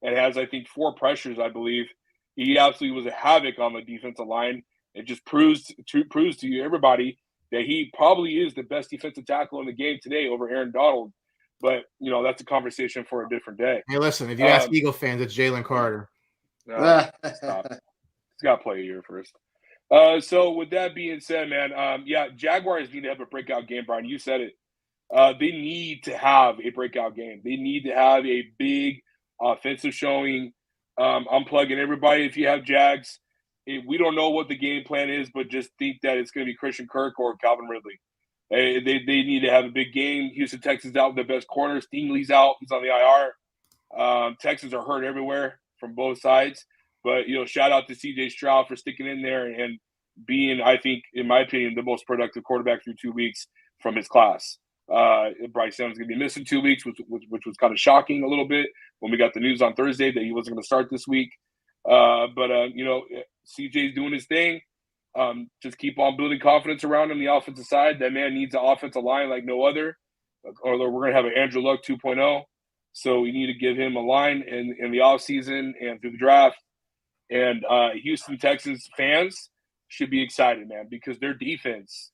and has, I think, 4 pressures, I believe. He absolutely was a havoc on the defensive line. It just proves to everybody that he probably is the best defensive tackle in the game today over Aaron Donald. But, that's a conversation for a different day. Hey, listen, if you ask Eagle fans, it's Jalen Carter. Stop. He's got to play a year first. So with that being said, man, Jaguars need to have a breakout game, Brian. You said it. They need to have a breakout game. They need to have a big offensive showing. I'm plugging everybody. If you have Jags, we don't know what the game plan is, but just think that it's going to be Christian Kirk or Calvin Ridley. They need to have a big game. Houston Texans out with their best corner. Stingley's out. He's on the IR. Texans are hurt everywhere from both sides. But, shout out to C.J. Stroud for sticking in there and being, I think, in my opinion, the most productive quarterback through 2 weeks from his class. Bryce Young's going to be missing 2 weeks, which was kind of shocking a little bit when we got the news on Thursday that he wasn't going to start this week. CJ's doing his thing. Just keep on building confidence around him, the offensive side. That man needs an offensive line like no other, or we're going to have an Andrew Luck 2.0. So we need to give him a line in the offseason and through the draft. And Houston Texans fans should be excited, man, because their defense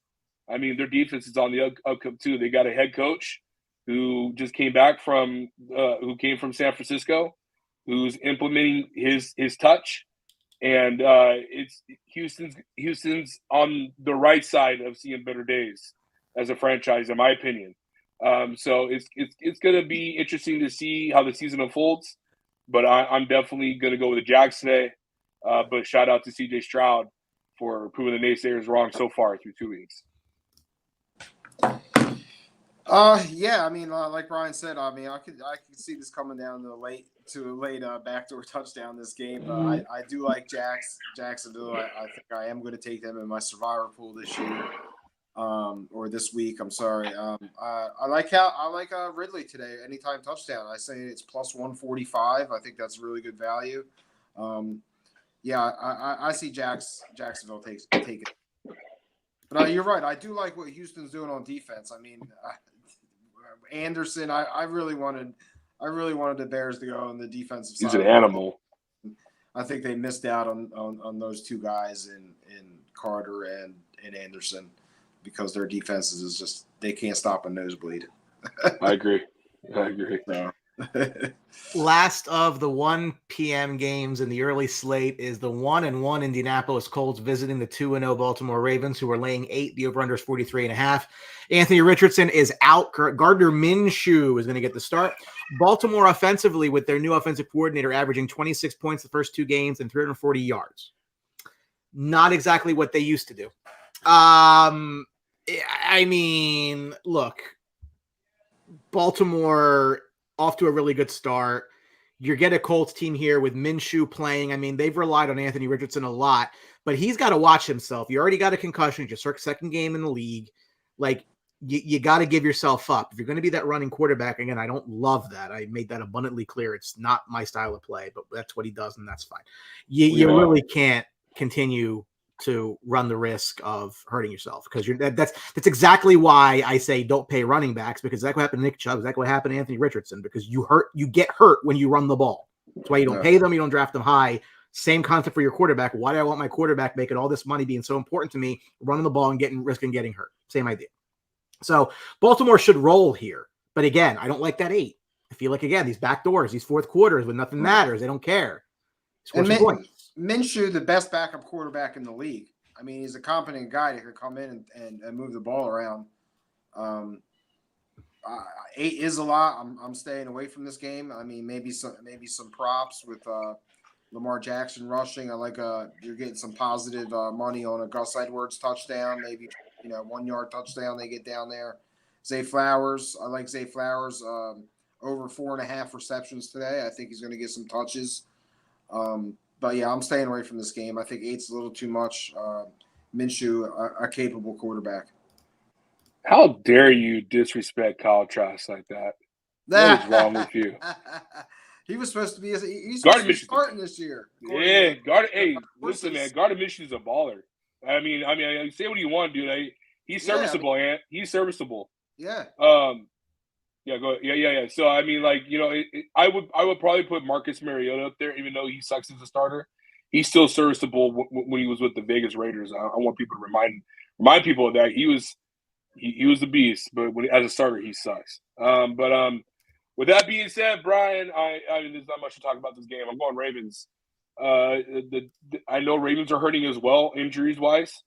is on the upcome too. They got a head coach who just came back from San Francisco, who's implementing his touch. And it's Houston's on the right side of seeing better days as a franchise, in my opinion. So it's going to be interesting to see how the season unfolds. But I'm definitely going to go with the Jags today. But shout out to CJ Stroud for proving the naysayers wrong so far through 2 weeks. Yeah, I mean, like Brian said, I mean, I could see this coming down to a late backdoor touchdown this game. But I do like Jacksonville. I think I am going to take them in my survivor pool this year, or this week. I'm sorry. I like Ridley today. Anytime touchdown. I say it's plus 145. I think that's really good value. Yeah, I see Jacksonville take it. But you're right. I do like what Houston's doing on defense. I mean, Anderson. I really wanted the Bears to go on the defensive side. He's an animal. I think they missed out on those two guys in Carter and Anderson because their defenses is just they can't stop a nosebleed. I agree. So. Last of the 1 p.m. games in the early slate is the 1-1 Indianapolis Colts visiting the 2-0 Baltimore Ravens, who are laying 8. The over-under is 43.5. Anthony Richardson is out. Gardner Minshew is going to get the start. Baltimore offensively, with their new offensive coordinator, averaging 26 points the first 2 games and 340 yards. Not exactly what they used to do. I mean, look, Baltimore off to a really good start. You get a Colts team here with Minshew playing. I mean, they've relied on Anthony Richardson a lot, but he's got to watch himself. You already got a concussion. It's your second game in the league. Like, you got to give yourself up. If you're going to be that running quarterback, again, I don't love that. I made that abundantly clear. It's not my style of play, but that's what he does, and that's fine. You really can't continue to run the risk of hurting yourself because that's exactly why I say don't pay running backs, because that's what happened to Nick Chubb. That's what happened to Anthony Richardson, because you get hurt when you run the ball. That's why you don't pay them. You don't draft them high. Same concept for your quarterback. Why do I want my quarterback making all this money being so important to me, running the ball and risking getting hurt? Same idea. So Baltimore should roll here. But again, I don't like that 8. I feel like, again, these back doors, these fourth quarters when nothing matters, they don't care. Minshew, the best backup quarterback in the league. I mean, he's a competent guy that could come in and move the ball around. 8 is a lot. I'm staying away from this game. I mean, maybe some props with Lamar Jackson rushing. I like you're getting some positive money on a Gus Edwards touchdown, maybe 1 yard touchdown they get down there. Zay Flowers. I like Zay Flowers over 4.5 receptions today. I think he's going to get some touches. But yeah, I'm staying away from this game. I think 8's a little too much. Minshew, a capable quarterback. How dare you disrespect Kyle Trask like that? What is wrong with you? He was supposed to be starting this year. Yeah, listen, man. Gardner Minshew's a baller. I mean, say what you want, dude. He's serviceable, Ant. He's serviceable. Yeah. Yeah. So I mean, I would probably put Marcus Mariota up there, even though he sucks as a starter. He's still serviceable when he was with the Vegas Raiders. I want people to remind people of that. He was the beast, but as a starter, he sucks. With that being said, Brian, I mean, there's not much to talk about this game. I'm going Ravens. I know Ravens are hurting as well, injuries wise.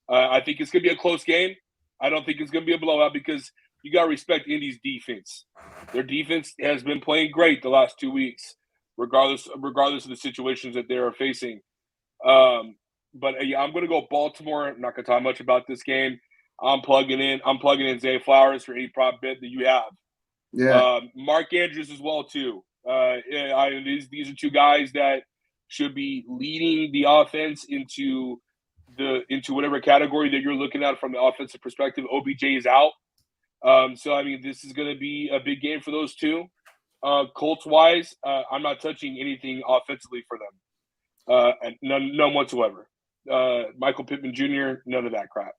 I think it's gonna be a close game. I don't think it's gonna be a blowout because you got to respect Indy's defense. Their defense has been playing great the last 2 weeks, regardless of the situations that they are facing. I'm going to go Baltimore. I'm not going to talk much about this game. I'm plugging in Zay Flowers for any prop bet that you have. Yeah. Mark Andrews as well too. These are 2 guys that should be leading the offense into whatever category that you're looking at from the offensive perspective. OBJ is out. So, I mean, this is going to be a big game for those two. Colts-wise, I'm not touching anything offensively for them. And none whatsoever. Michael Pittman Jr., none of that crap.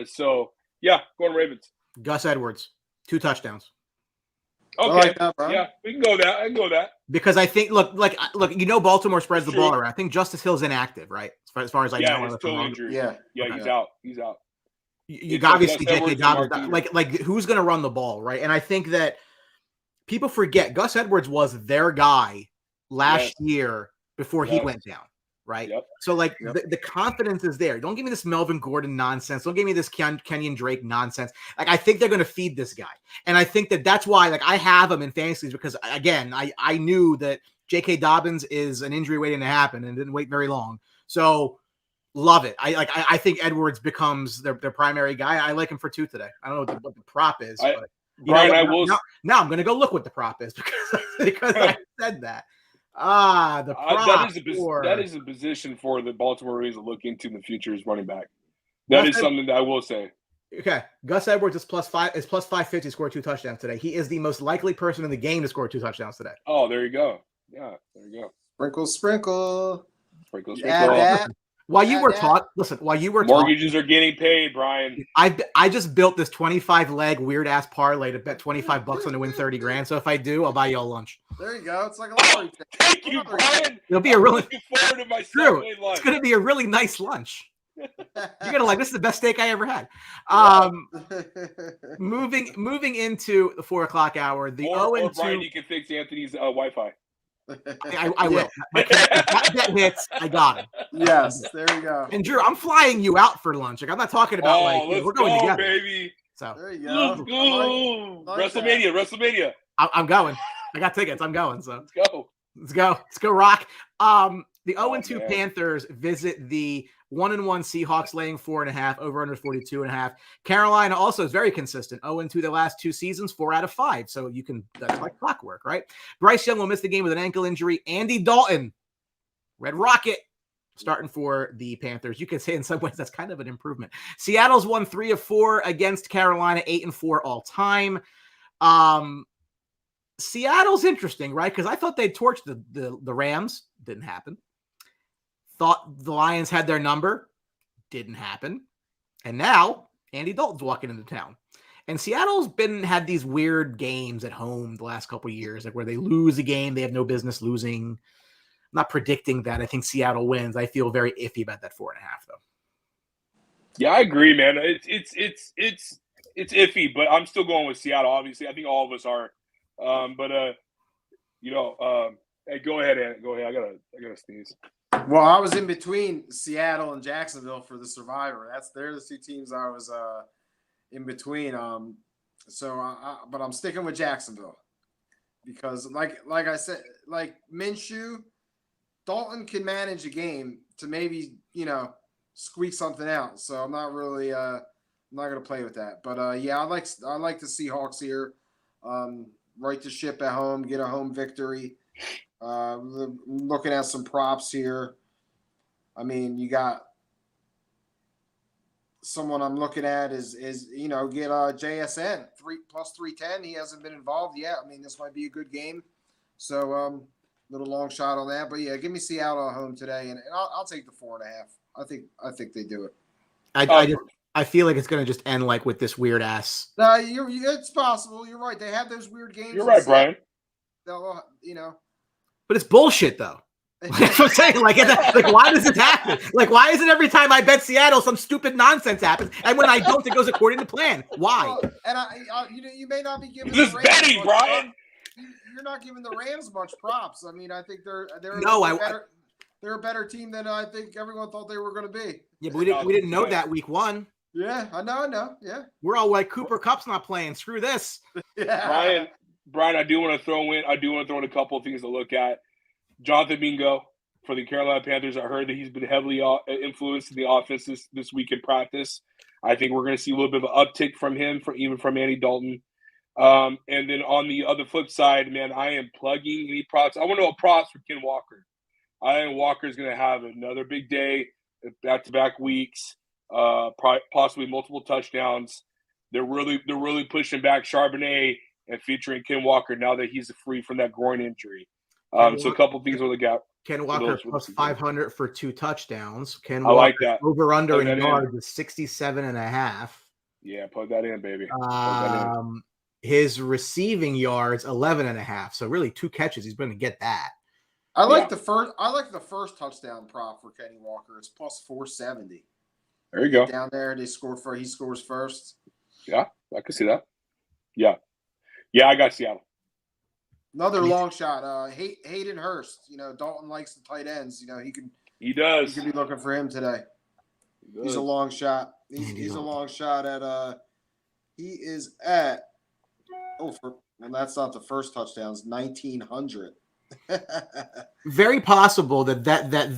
So, yeah, going Ravens. Gus Edwards, 2 touchdowns. Okay. I like that, bro. Yeah, we can go that. I can go that. Because I think, look, Baltimore spreads the ball around. I think Justice Hill's inactive, right? As far as I know. He's still injured. Yeah, Okay. he's out. He's out. You obviously J.K. Dobbins, like who's going to run the ball, right? And I think that people forget Gus Edwards was their guy last year before he went down, right? Yep. So the confidence is there. Don't give me this Melvin Gordon nonsense. Don't give me this Kenyon Drake nonsense. Like, I think they're going to feed this guy, and I think that's why I have him in fantasies, because again I knew that J.K. Dobbins is an injury waiting to happen and didn't wait very long. So. Love it. I think Edwards becomes their primary guy. I like him for 2 today. I don't know what the prop is. But Brian, now I'm going to go look what the prop is because I said that. The prop that is a position for the Baltimore Ravens to look into in the future as running back. That is something that I will say. Okay, Gus Edwards is plus 550 to score 2 touchdowns today. He is the most likely person in the game to score 2 touchdowns today. Oh, there you go. Yeah, there you go. Sprinkle. Yeah, While you were talking, mortgages are getting paid, Brian. I just built this 25-leg weird-ass parlay to bet $25 on to win $30,000. So if I do, I'll buy you all lunch. There you go. It's like a lottery. Thank you, Brian. It'll be a really looking forward to my Subway lunch. It's going to be a really nice lunch. You're gonna like this is the best steak I ever had. Moving into the 4:00 hour, the 0-2. Brian, you can fix Anthony's Wi-Fi. I will. That hits. I got it. Yes, there you go. And Drew, I'm flying you out for lunch. Like, I'm not talking about we're going together, baby. So there you go. Let's go. WrestleMania. I'm going. I got tickets. I'm going. So let's go. Let's go. Rock. The 0-2 Panthers visit the 1-1 Seahawks, laying 4.5, over under 42.5. Carolina also is very consistent. 0-2 the last 2 seasons, 4 out of 5. So that's like clockwork, right? Bryce Young will miss the game with an ankle injury. Andy Dalton, Red Rocket, starting for the Panthers. You could say in some ways that's kind of an improvement. Seattle's won 3 of 4 against Carolina, 8-4 all time. Seattle's interesting, right? Because I thought they'd torch the Rams. Didn't happen. Thought the Lions had their number. Didn't happen. And now Andy Dalton's walking into town. And Seattle's had these weird games at home the last couple of years, like where they lose a game they have no business losing. I'm not predicting that. I think Seattle wins. I feel very iffy about that 4.5, though. Yeah, I agree, man. It's iffy, but I'm still going with Seattle. Obviously, I think all of us are. Hey, go ahead, Ant. Go ahead. I gotta sneeze. Well, I was in between Seattle and Jacksonville for the Survivor. They're the 2 teams I was in between. But I'm sticking with Jacksonville because, like I said, like Minshew, Dalton can manage a game to maybe squeak something out. So I'm not really I'm not gonna play with that. But I like the Seahawks here. Right the ship at home, get a home victory. Looking at some props here. I mean, you got someone I'm looking at is get JSN 3 plus 310. He hasn't been involved yet. I mean, this might be a good game. So little long shot on that. But yeah, give me Seattle at home today, and I'll take the 4.5. I think they do it. I feel like it's going to just end like with this weird ass. No, it's possible. You're right. They have those weird games. You're right, Brian. They'll, But it's bullshit, though. That's what I'm saying. Like, why does it happen? Like, why isn't every time I bet Seattle some stupid nonsense happens, and when I don't, it goes according to plan? Why? And you may not be giving this betting, Brian. You're not giving the Rams much props. I mean, I think they're a better team than I think everyone thought they were going to be. Yeah, but we didn't know that week 1. Yeah, I know. Yeah, we're all like Cooper Kupp's not playing. Screw this. Yeah, Brian, I do want to throw in a couple of things to look at. Jonathan Mingo for the Carolina Panthers. I heard that he's been heavily influenced in the offense this week in practice. I think we're going to see a little bit of an uptick from him, from Andy Dalton. And then on the other flip side, man, I am plugging any props. I want to know props for Ken Walker. I think Walker is going to have another big day, back-to-back weeks, possibly multiple touchdowns. They're really pushing back Charbonnet and featuring Ken Walker now that he's free from that groin injury. So a couple things with the gap. Ken Walker plus 500 for 2 touchdowns. Ken I Walker like that. over under Plug in that yards is 67.5. Yeah, plug that in, baby. Plug that in. His receiving yards 11.5. So really 2 catches. He's going to get that. I like the first touchdown prop for Kenny Walker. It's plus 470. There you go. Down there, he scores first. Yeah, I can see that. Yeah, I got Seattle. Another long shot. Hayden Hurst. Dalton likes the tight ends. He does. You could be looking for him today. He's a long shot. He's a long shot at. He is at. That's not the first touchdown. It's 1,900. Very possible that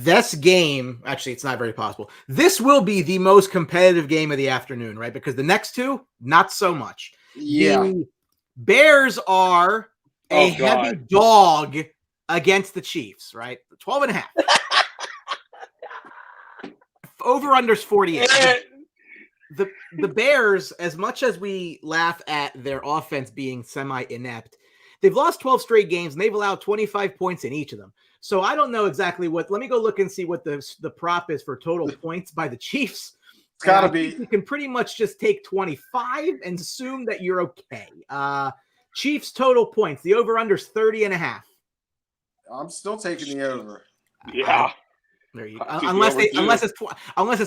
this game, actually, it's not very possible. This will be the most competitive game of the afternoon, right? Because the next 2, not so much. Yeah. The Bears are a heavy dog against the Chiefs, right? 12.5. Over unders 48. The Bears, as much as we laugh at their offense being semi-inept, they've lost 12 straight games and they've allowed 25 points in each of them. So I don't know exactly let me go look and see what the prop is for total points by the Chiefs. It's got to be. You can pretty much just take 25 and assume that you're okay. Chiefs total points. The over-under's 30.5. I'm still taking the over. Yeah. There you go. Unless it's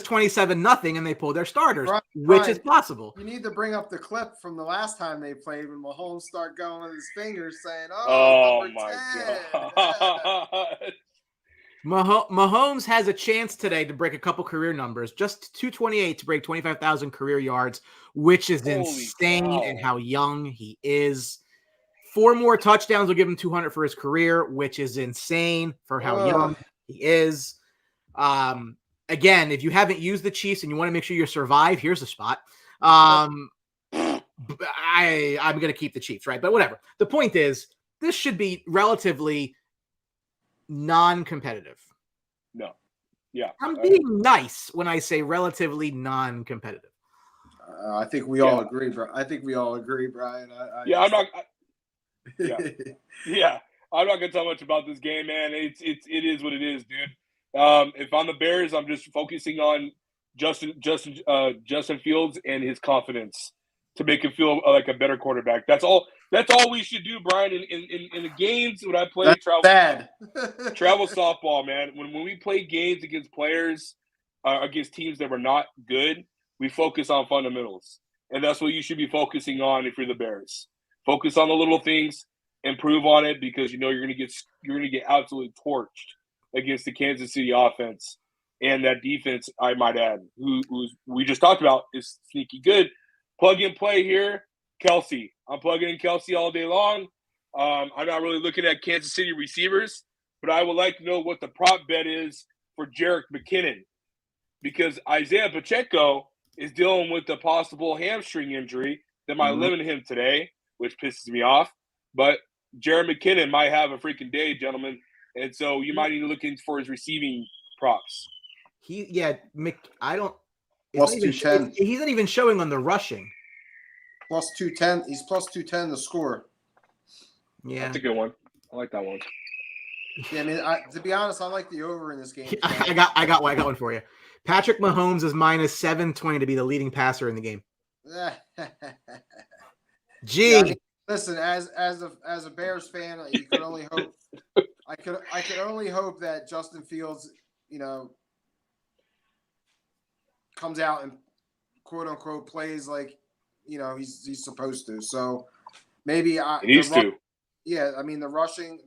27-0 and they pull their starters, which Right. is possible. You need to bring up the clip from the last time they played when Mahomes started going with his fingers saying, "Oh number my 10. God." Mahomes has a chance today to break a couple career numbers, just 228 to break 25,000 career yards, which is insane and how young he is. 4 more touchdowns will give him 200 for his career, which is insane for how young he is. Again, if you haven't used the Chiefs and you want to make sure you survive, here's a spot. I'm going to keep the Chiefs, right? But whatever. The point is, this should be relatively non-competitive. No. Yeah. I'm being nice when I say relatively non-competitive. I think we all agree, bro. Brian. I'm not. I'm not gonna tell much about this game, man. It is what it is, dude. If I'm the Bears, I'm just focusing on Justin Fields and his confidence to make him feel like a better quarterback. That's all we should do, Brian. In the games when I play travel softball, man. When we play games against players, against teams that were not good, we focus on fundamentals, and that's what you should be focusing on if you're the Bears. Focus on the little things, improve on it, because you're gonna get absolutely torched against the Kansas City offense and that defense, I might add, who we just talked about is sneaky good. Plug and play here, Kelsey. I'm plugging in Kelsey all day long. I'm not really looking at Kansas City receivers, but I would like to know what the prop bet is for Jerick McKinnon, because Isaiah Pacheco is dealing with a possible hamstring injury that might limit him today, which pisses me off. But Jerick McKinnon might have a freaking day, gentlemen. And so you might need to look in for his receiving props. I don't. Plus 210. He's not even showing on the rushing. Plus 210. He's plus 210 to score. Yeah, that's a good one. I like that one. Yeah, I mean, to be honest, I like the over in this game. I got one for you. Patrick Mahomes is minus 720 to be the leading passer in the game. Gee. Yeah, I mean, listen, as a Bears fan, you could only hope. I could only hope that Justin Fields, comes out and quote unquote plays like he's supposed to. So maybe he needs to. Yeah, I mean the rushing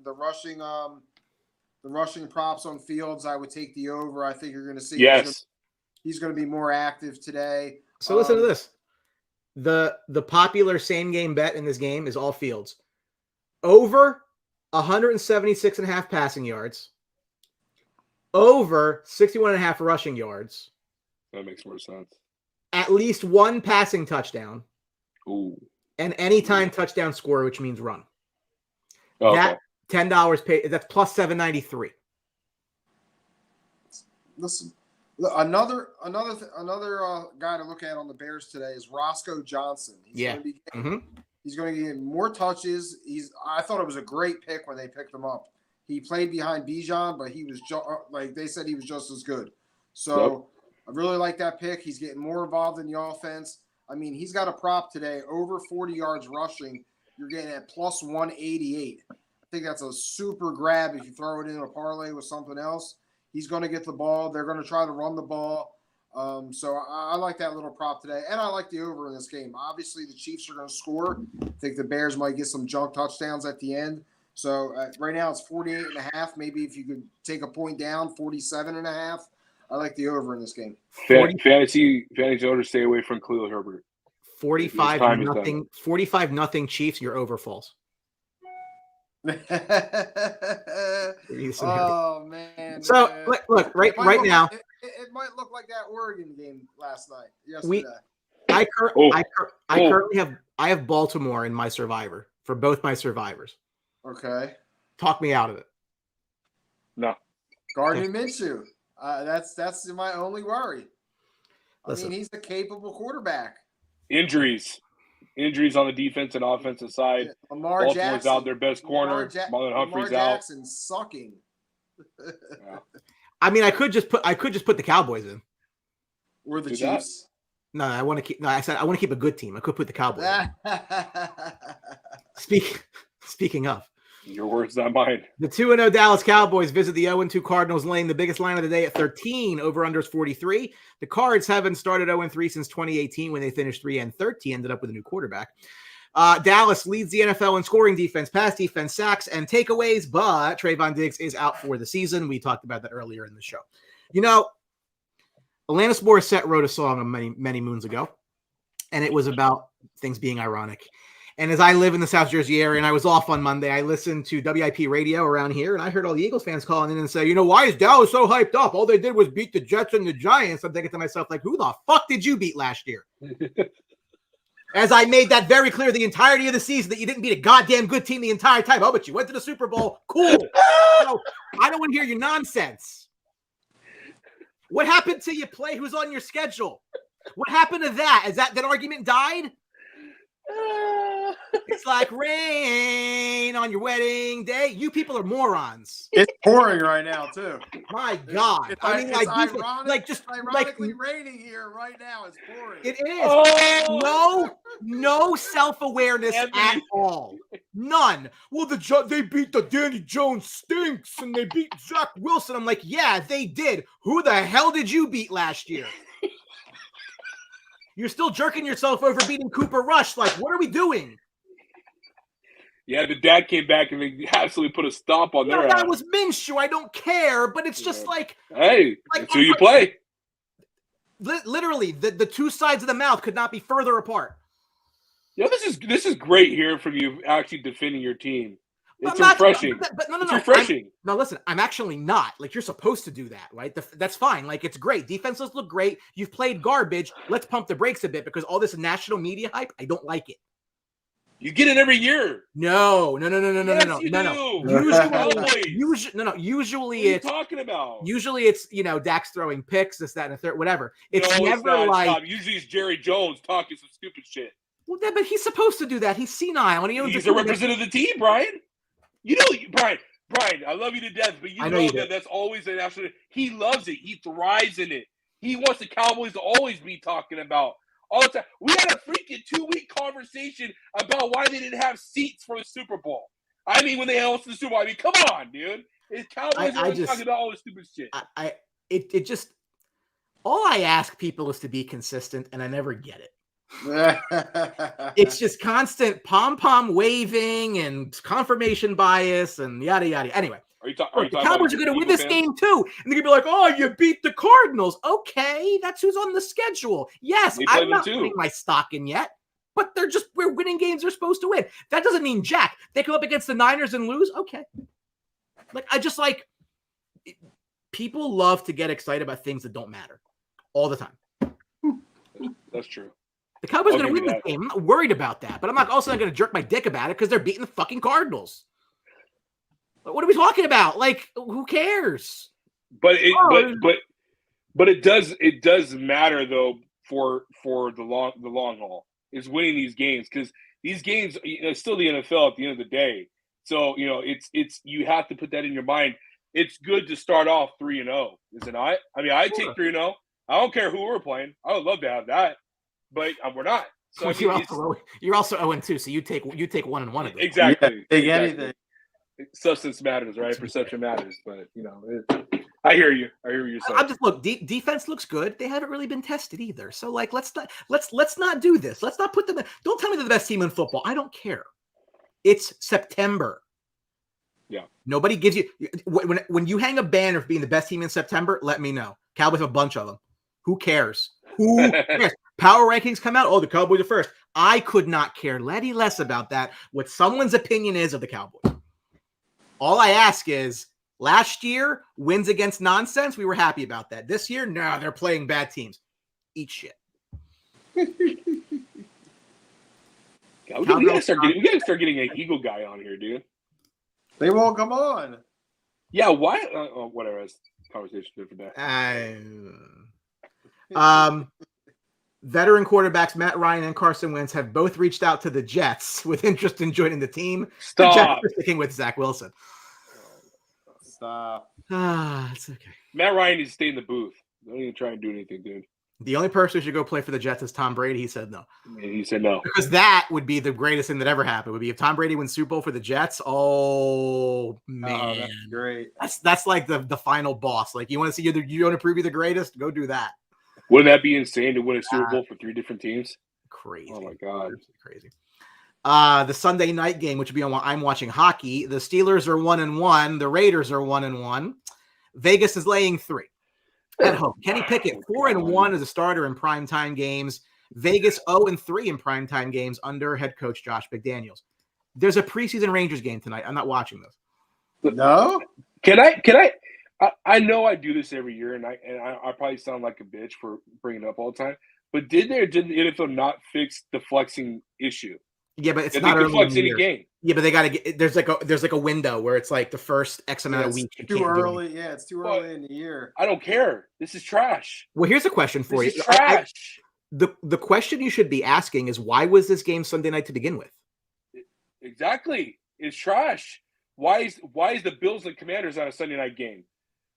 props on Fields, I would take the over. I think you're going to see. Yes, he's going to be more active today. So listen to this. The popular same game bet in this game is all Fields. Over 176.5 passing yards. Over 61.5 rushing yards. That makes more sense. At least 1 passing touchdown. Ooh. And anytime touchdown score, which means run. Okay. That $10 paid. That's plus 793. Listen, Another guy to look at on the Bears today is Roscoe Johnson. He's going to get more touches. I thought it was a great pick when they picked him up. He played behind Bijan, but he was like they said he was just as good. So I really like that pick. He's getting more involved in the offense. I mean, he's got a prop today over 40 yards rushing. You're getting at plus 188. I think that's a super grab if you throw it in a parlay with something else. He's going to get the ball. They're going to try to run the ball. So I like that little prop today. And I like the over in this game. Obviously, the Chiefs are going to score. I think the Bears might get some junk touchdowns at the end. So right now it's 48.5. Maybe if you could take a point down, 47.5. I like the over in this game. Fantasy owner, stay away from Khalil Herbert. 45-0 Chiefs. Your over falls. Oh man! So look right now. It might look like that Oregon game last night. Yesterday. I currently have Baltimore in my survivor for both my survivors. Okay. Talk me out of it. No. Gardner Minshew. That's my only worry. Listen. I mean, he's a capable quarterback. Injuries on the defense and offensive side. Lamar Baltimore's Jackson out their best corner. Marlon Humphrey's Lamar Jackson sucking. Yeah. I mean, I could just put the Cowboys in. Or the Chiefs. No, I want to keep. No, I said I want to keep a good team. I could put the Cowboys in. Speaking of. Your words, not mine. The 2-0 Dallas Cowboys visit the 0-2 Cardinals, laying the biggest line of the day at 13. Over-under is 43. The Cards haven't started 0-3 since 2018 when they finished 3-13, ended up with a new quarterback. Dallas leads the NFL in scoring defense, pass defense, sacks, and takeaways, but Trayvon Diggs is out for the season. We talked about that earlier in the show. You know, Alanis Morissette wrote a song many, many moons ago, and it was about things being ironic. And as I live in the South Jersey area and I was off on Monday, I listened to WIP radio around here, and I heard all the Eagles fans calling in and say, why is Dallas so hyped up? All they did was beat the Jets and the Giants. I'm thinking to myself, like, who the fuck did you beat last year? As I made that very clear the entirety of the season that you didn't beat a goddamn good team the entire time. Oh, but you went to the Super Bowl. Cool. So I don't want to hear your nonsense. What happened to you play who's on your schedule? What happened to that? Is that argument died? It's like rain on your wedding day. You people are morons. It's pouring right now too. My God! It's ironically raining here right now. It's pouring. It is. No self-awareness at all. None. Well, they beat the Danny Jones stinks and they beat Zach Wilson. I'm like, yeah, they did. Who the hell did you beat last year? You're still jerking yourself over beating Cooper Rush. Like, what are we doing? Yeah, the dad came back and they absolutely put a stomp on their ass. That was Minshew. I don't care, but it's just like... Hey, that's who you play. Literally, the two sides of the mouth could not be further apart. Yeah, this is great hearing from you actually defending your team. It's refreshing. It's refreshing. No, listen, I'm actually not. Like, you're supposed to do that, right? That's fine. Like, it's great. Defenses look great. You've played garbage. Let's pump the brakes a bit because all this national media hype, I don't like it. You get it every year. No. Yes, you do. Usually what are you it's talking about. Usually it's Dak's throwing picks, this, that, and the third, whatever. It's never not, like Tom. Usually it's Jerry Jones talking some stupid shit. Well, yeah, but he's supposed to do that. He's senile, and he's a representative of the team, Brian. Brian, I love you to death, but you know that that's always an absolute. He loves it. He thrives in it. He wants the Cowboys to always be talking about all the time. We had a freaking 2-week conversation about why they didn't have seats for the Super Bowl. I mean, when they hosted the Super Bowl, I mean, come on, dude. The Cowboys are talking about all this stupid shit. It just all I ask people is to be consistent, and I never get it. It's just constant pom-pom waving and confirmation bias and yada yada. Anyway, the Cowboys are going to win this game too, and they're going to be like, "Oh, you beat the Cardinals." Okay, that's who's on the schedule. Yes, I'm not putting my stock in yet, but we're winning games they're supposed to win. That doesn't mean jack. They come up against the Niners and lose. Okay, people love to get excited about things that don't matter all the time. That's true. The Cowboys are going to win this game. I'm not worried about that. But I'm also not going to jerk my dick about it because they're beating the fucking Cardinals. What are we talking about? Like, who cares? But But it does matter though for the long haul is winning these games, because these games, it's still the NFL at the end of the day. So it's you have to put that in your mind. It's good to start off 3-0, is it not? I mean, I take 3-0. I don't care who we're playing. I would love to have that, but we're not. So I mean, you're also 0-2, so you take 1-1 of them. Exactly. Take exactly. anything. Substance matters, right? Perception matters, but I hear you. I hear what you're saying. I'm just look. Defense looks good. They haven't really been tested either. So like, let's not do this. Let's not put them. Don't tell me they're the best team in football. I don't care. It's September. Yeah. Nobody gives you when you hang a banner for being the best team in September. Let me know. Cowboys have a bunch of them. Who cares? Who cares? Power rankings come out. Oh, the Cowboys are first. I could not care less about that. What someone's opinion is of the Cowboys. All I ask is, last year, wins against nonsense, we were happy about that. This year, no, they're playing bad teams. Eat shit. We gotta start getting an Eagle guy on here, dude. They won't come on. Yeah, why? Whatever. That's conversation for that. Veteran quarterbacks Matt Ryan and Carson Wentz have both reached out to the Jets with interest in joining the team. Stop. The Jets are sticking with Zach Wilson. Stop. It's okay. Matt Ryan needs to stay in the booth. Don't even try and do anything, dude. The only person who should go play for the Jets is Tom Brady. He said no. And he said no. Because that would be the greatest thing that ever happened. Would be if Tom Brady wins Super Bowl for the Jets. Oh man, Oh, that's great. That's like the final boss. Like, you want to see you want to prove you're the greatest? Go do that. Wouldn't that be insane to win a Super Bowl for 3 different teams? Crazy. Oh my god, crazy. The Sunday night game, which would be on. I'm watching hockey. The Steelers are 1-1. The Raiders are 1-1. Vegas is laying 3 at home. Kenny Pickett 4-1 as a starter in primetime games. Vegas 0-3 in primetime games under head coach Josh McDaniels. There's a preseason Rangers game tonight. I'm not watching this. No? Can I? I know I do this every year, and I probably sound like a bitch for bringing it up all the time. But did the NFL not fix the flexing issue? Yeah, but it's Did not they early flex in the any year. game? Yeah, but they got to get. There's like a window where it's like the first X amount of weeks. Too early. Yeah, it's too early in the year. I don't care. This is trash. Well, here's a question for This you. is trash. The question you should be asking is, why was this game Sunday night to begin with? Exactly. It's trash. Why is the Bills and Commanders on a Sunday night game?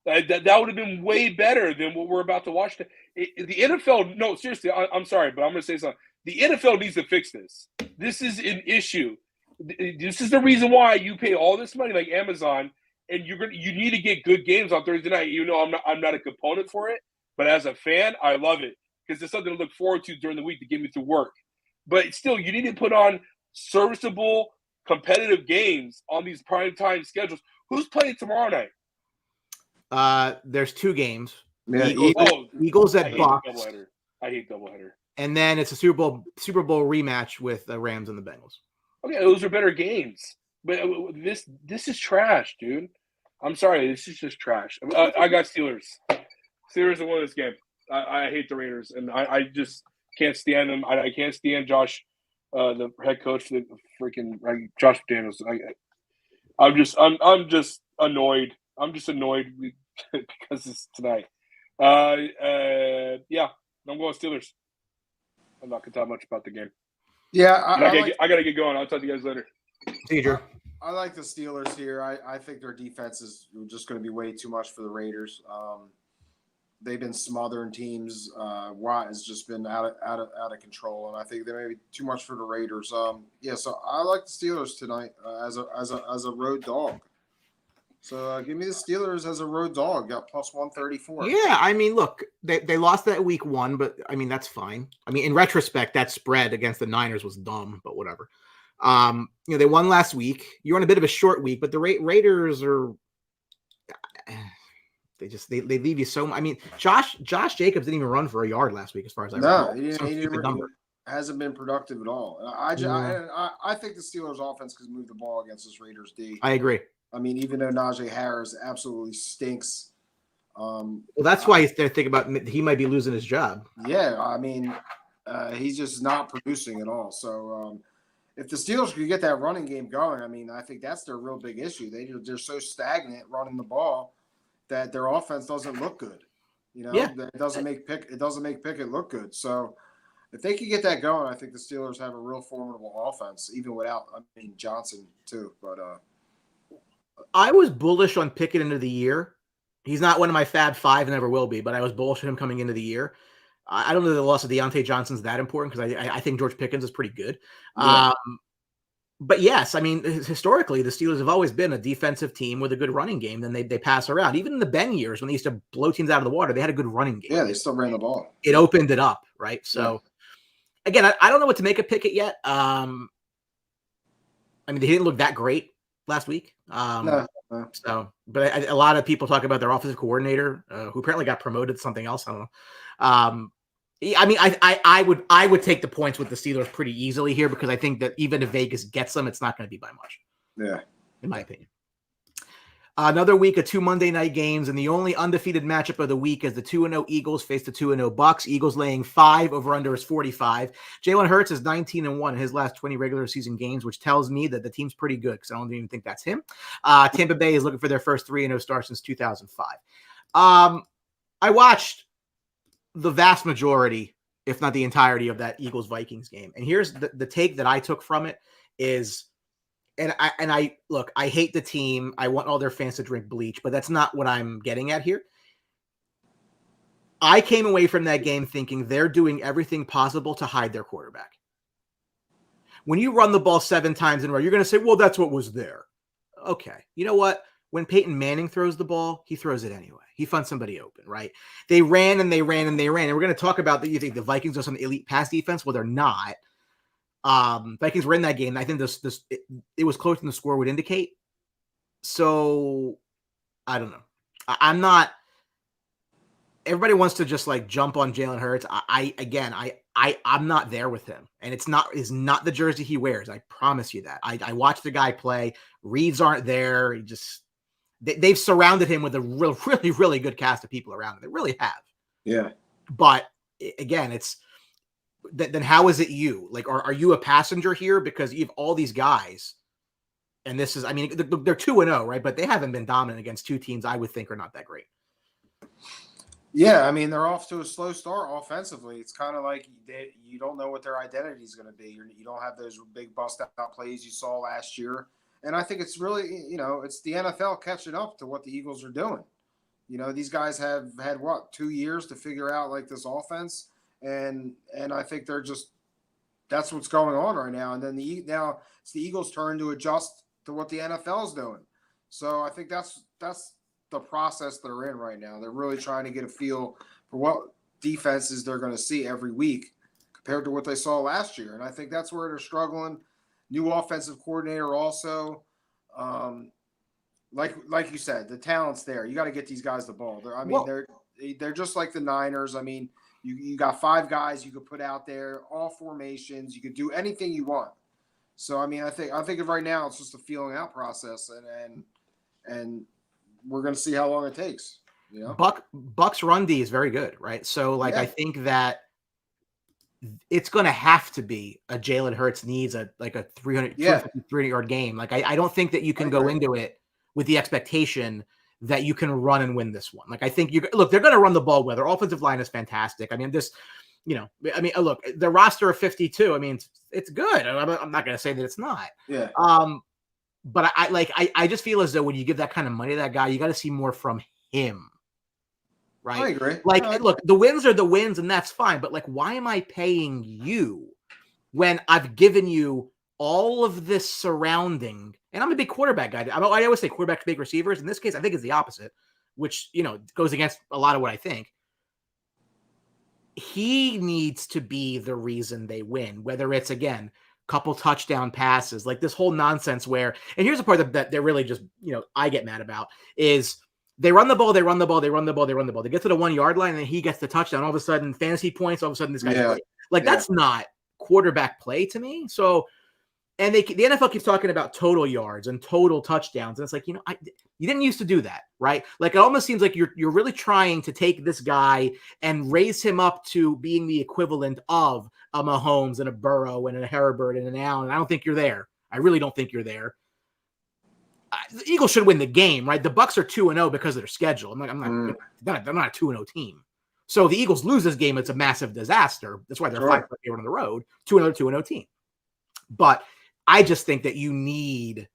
That would have been way better than what we're about to watch. The NFL, no, seriously, I'm sorry, but I'm going to say something. The NFL needs to fix this. This is an issue. This is the reason why you pay all this money like Amazon, and you need to get good games on Thursday night. You know, I'm not a component for it, but as a fan, I love it because it's something to look forward to during the week to get me through work. But still, you need to put on serviceable, competitive games on these primetime schedules. Who's playing tomorrow night? There's 2 games. Yeah, Eagles at Bucks. I hate doubleheader. And then it's a Super Bowl rematch with the Rams and the Bengals. Okay, those are better games. But this is trash, dude. I'm sorry, this is just trash. I got Steelers. Steelers will win this game. I hate the Raiders, and I just can't stand them. I can't stand Josh, the head coach, the freaking Josh McDaniels. I'm just annoyed. I'm just annoyed because it's tonight. Yeah, I'm going Steelers. I'm not gonna talk much about the game. Yeah, I gotta get going. I'll talk to you guys later. See you, Drew. I like the Steelers here. I think their defense is just going to be way too much for the Raiders. They've been smothering teams. Watt has just been out of control, and I think they may be too much for the Raiders. So I like the Steelers tonight as a road dog. So give me the Steelers as a road dog. Got plus 134. Yeah, I mean, look, they lost that week 1, but I mean that's fine. I mean, in retrospect, that spread against the Niners was dumb, but whatever. They won last week. You're on a bit of a short week, but the Raiders are. They leave you so. I mean, Josh Jacobs didn't even run for a yard last week, as far as I remember. He hasn't been productive at all. I think the Steelers' offense could move the ball against this Raiders D. I agree. I mean, even though Najee Harris absolutely stinks. Well, that's why they're thinking about he might be losing his job. Yeah, I mean, he's just not producing at all. So if the Steelers could get that running game going, I mean, I think that's their real big issue. They're so stagnant running the ball that their offense doesn't look good. You know, Yeah. it doesn't make Pickett look good. So if they could get that going, I think the Steelers have a real formidable offense, even without Johnson too. But I was bullish on Pickett into the year. He's not one of my Fab Five and never will be, but I was bullish on him coming into the year. I don't know that the loss of Deontay Johnson's that important because I think George Pickens is pretty good. Yeah. But yes, I mean, historically, the Steelers have always been a defensive team with a good running game. Then they pass around. Even in the Ben years when they used to blow teams out of the water, they had a good running game. Yeah, they still ran the ball. It opened it up, right? So, again, I don't know what to make of Pickett yet. I mean, they didn't look that great last week. No. So, but a lot of people talk about their offensive coordinator, who apparently got promoted to something else. I don't know. I mean, I would take the points with the Steelers pretty easily here because I think that even if Vegas gets them, it's not going to be by much. Yeah, in my opinion. Another week of 2 Monday night games, and the only undefeated matchup of the week is the 2-0 Eagles face the 2-0 Bucks. Eagles laying 5, over under is 45. Jalen Hurts is 19-1 in his last 20 regular season games, which tells me that the team's pretty good because I don't even think that's him. Tampa Bay is looking for their first 3-0 start since 2005. I watched the vast majority, if not the entirety, of that Eagles-Vikings game. And here's the take that I took from it is, and I look, I hate the team. I want all their fans to drink bleach, but that's not what I'm getting at here. I came away from that game thinking they're doing everything possible to hide their quarterback. When you run the ball 7 times in a row, you're going to say, well, that's what was there. Okay. You know what? When Peyton Manning throws the ball, he throws it anyway. He finds somebody open, right? They ran and they ran and they ran. And we're going to talk about that. You think the Vikings are some elite pass defense? Well, they're not. Vikings were in that game. I think it was closer than the score would indicate. So I don't know. I'm not. Everybody wants to just like jump on Jalen Hurts. I'm not there with him, and it's not the jersey he wears. I promise you that. I watched the guy play. Reads aren't there. They've surrounded him with a really, really good cast of people around him. They really have. Yeah. But again, it's. Then how is it you? Like, are you a passenger here? Because you have all these guys, and this is, I mean, they're 2-0, right? But they haven't been dominant against 2 teams I would think are not that great. Yeah, I mean, they're off to a slow start offensively. It's kind of like you don't know what their identity is going to be. You don't have those big bust-out plays you saw last year. And I think it's really, it's the NFL catching up to what the Eagles are doing. These guys have had, 2 years to figure out, like, this offense. And I think that's what's going on right now. And then now it's the Eagles' turn to adjust to what the NFL is doing. So I think that's the process they're in right now. They're really trying to get a feel for what defenses they're going to see every week compared to what they saw last year. And I think that's where they're struggling. New offensive coordinator also. Like you said, the talent's there. You got to get these guys the ball. They're just like the Niners. I mean, you got 5 guys you could put out there, all formations. You could do anything you want. So I mean, I think of right now it's just a feeling out process, and we're going to see how long it takes. Buck's run D is very good, right? So I think that it's going to have to be a Jalen Hurts needs a 300-yard game. Like I don't think that you can go into it with the expectation that you can run and win this one. Like I think they're going to run the ball well. Their offensive line is fantastic. I mean, look, the roster of 52. I mean, it's good. I'm not going to say that it's not. Yeah. But I just feel as though when you give that kind of money to that guy, you got to see more from him. Right. I agree. Look, the wins are the wins, and that's fine. But why am I paying you when I've given you all of this surrounding? And I'm a big quarterback guy. I always say quarterbacks big receivers. In this case, I think it's the opposite, which goes against a lot of what I think. He needs to be the reason they win, whether it's again couple touchdown passes, like this whole nonsense where. And here's the part that they're really just I get mad about is. They run the ball. They get to the 1 yard line, and then he gets the touchdown. All of a sudden, fantasy points. All of a sudden, this guy's great. That's not quarterback play to me. So, and the NFL keeps talking about total yards and total touchdowns, and it's like you didn't used to do that, right? Like it almost seems like you're really trying to take this guy and raise him up to being the equivalent of a Mahomes and a Burrow and a Herbert and an Allen. I don't think you're there. I really don't think you're there. the Eagles should win the game, right? The Bucs are 2-0 because of their schedule. I'm not they're not a 2-0 team. So if the Eagles lose this game, it's a massive disaster. That's why they're 5-0 on the road, 2-0 team. But I just think that you need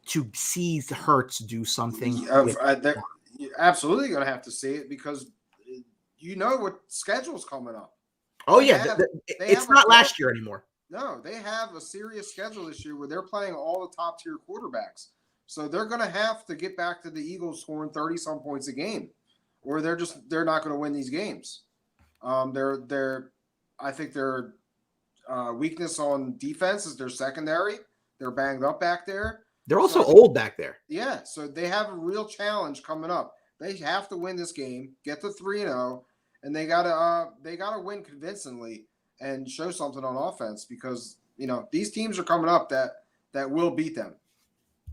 to see Hurts do something. You're absolutely going to have to see it because you know what schedule's coming up. Oh, yeah. It's not last year anymore. No, they have a serious schedule this year where they're playing all the top-tier quarterbacks. So they're going to have to get back to the Eagles scoring 30-some points a game, or they're not going to win these games. I think their weakness on defense is their secondary. They're banged up back there. They're also old back there. Yeah, so they have a real challenge coming up. They have to win this game, get to 3-0, and they gotta win convincingly and show something on offense because these teams are coming up that will beat them.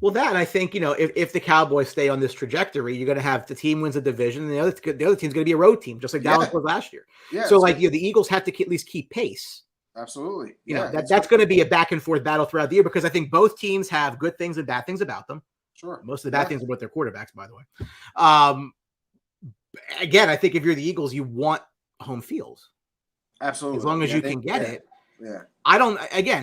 Well, that, and I think if the Cowboys stay on this trajectory, you're going to have the team wins a division, and the other team's going to be a road team, just like Dallas was last year. Yeah, so the Eagles have to at least keep pace. Absolutely. That's going to be a back and forth battle throughout the year because I think both teams have good things and bad things about them. Sure. Most of the bad things are about their quarterbacks, by the way. Again, I think if you're the Eagles, you want home field. Absolutely. As long as you can get it. Yeah.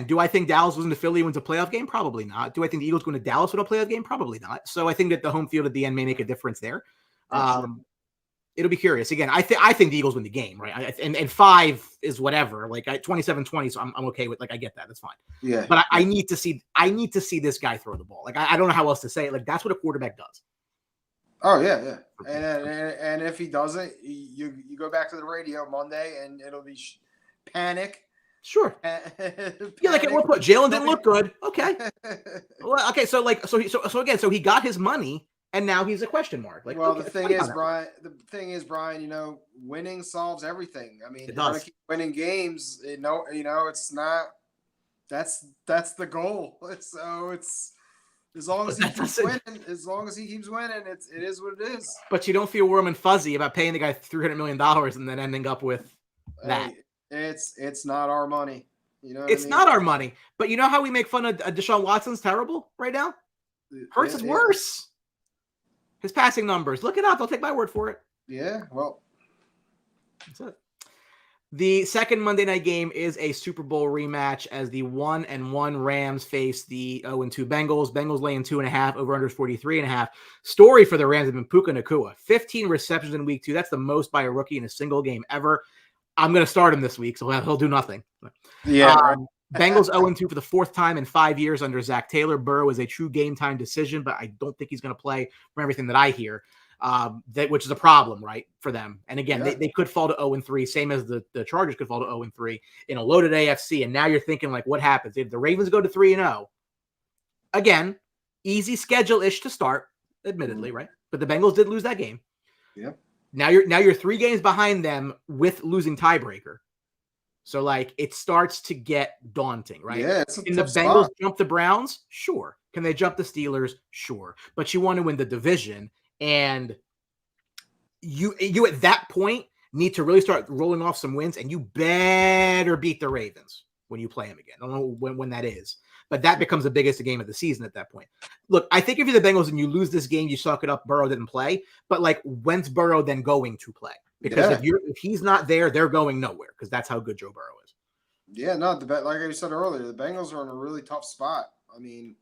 Do I think Dallas losing to Philly wins a playoff game? Probably not. Do I think the Eagles going to Dallas win a playoff game? Probably not. So I think that the home field at the end may make a difference there. Sure. It'll be curious. Again, I think the Eagles win the game, right? And 5 is whatever, like 27-20. So I'm okay with, I get that. That's fine. Yeah. But I need to see this guy throw the ball. Like, I don't know how else to say it. Like, that's what a quarterback does. Oh yeah. And if he doesn't, you go back to the radio Monday and it'll be panic. Sure. Yeah, like at one point, Jalen didn't look good. Okay. Well, okay. So again, he got his money, and now he's a question mark. Like, well, okay, the thing is, Brian. Winning solves everything. I mean, you got to keep winning games. It's not. That's the goal. It's as long as he keeps winning. As long as he keeps winning, it is what it is. But you don't feel warm and fuzzy about paying the guy $300 million and then ending up with that. It's not our money. It's not our money. But you know how we make fun of Deshaun Watson's terrible right now? Hurts is worse. His passing numbers. Look it up. I'll take my word for it. Yeah, well. That's it. The second Monday night game is a Super Bowl rematch as the 1-1 Rams face the 0-2 Bengals. Bengals laying 2.5, over under 43.5. Story for the Rams have been Puka Nacua. 15 receptions in week 2. That's the most by a rookie in a single game ever. I'm going to start him this week, so he'll do nothing. Yeah. Bengals 0-2 for the 4th time in 5 years under Zach Taylor. Burrow is a true game-time decision, but I don't think he's going to play from everything that I hear, which is a problem, right, for them. And again, they could fall to 0-3, same as the Chargers could fall to 0-3 in a loaded AFC. And now you're thinking, like, what happens? If the Ravens go to 3-0, again, easy schedule-ish to start, admittedly, right? But the Bengals did lose that game. Yeah. Now you're 3 games behind them with losing tiebreaker. So, like, it starts to get daunting, right? Yeah, Can the Bengals jump the Browns? Sure. Can they jump the Steelers? Sure. But you want to win the division, and you at that point need to really start rolling off some wins, and you better beat the Ravens when you play them again. I don't know when that is, but that becomes the biggest game of the season at that point. Look, I think if you're the Bengals and you lose this game, you suck it up. Burrow didn't play, but like, when's Burrow then going to play? Because if he's not there, they're going nowhere because that's how good Joe Burrow is. Yeah, no, like I said earlier, the Bengals are in a really tough spot. I mean,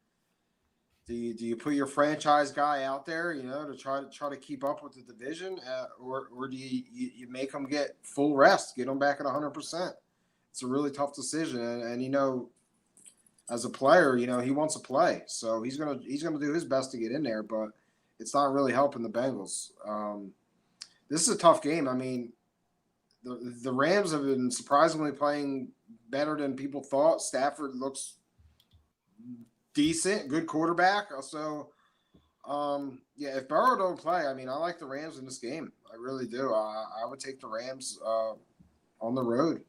do you put your franchise guy out there, to try to keep up with the division, or do you make him get full rest, get him back at 100%? It's a really tough decision, and as a player, he wants to play, so he's gonna do his best to get in there, but it's not really helping the Bengals. This is a tough game. I mean, the Rams have been surprisingly playing better than people thought. Stafford looks decent, good quarterback. So, if Burrow don't play, I mean, I like the Rams in this game. I really do. I would take the Rams on the road,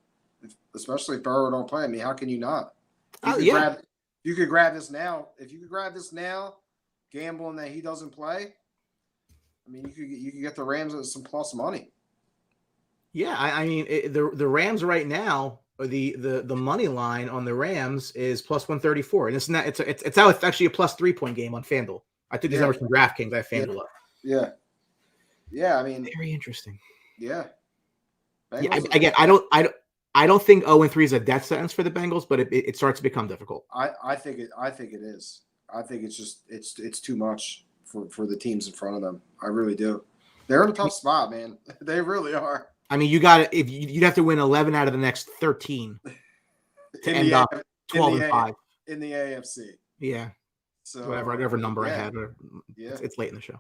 especially if Burrow don't play. I mean, how can you not? You could grab this now. If you could grab this now, gambling that he doesn't play, I mean, you could get the Rams at some plus money. Yeah, I mean, the Rams right now, the money line on the Rams is plus 134, and it's actually a plus 3-point game on FanDuel. I took these numbers from DraftKings. I have FanDuel up. Yeah. I mean, Very interesting. Yeah. Again, I don't think 0-3 is a death sentence for the Bengals, but it starts to become difficult. I think it is. I think it's just it's too much for the teams in front of them. I really do. They're in a tough spot, man. They really are. I mean, you'd have to win 11 out of the next 13 to end up 12-5 in the AFC. Yeah. So whatever number I had. Yeah. It's late in the show.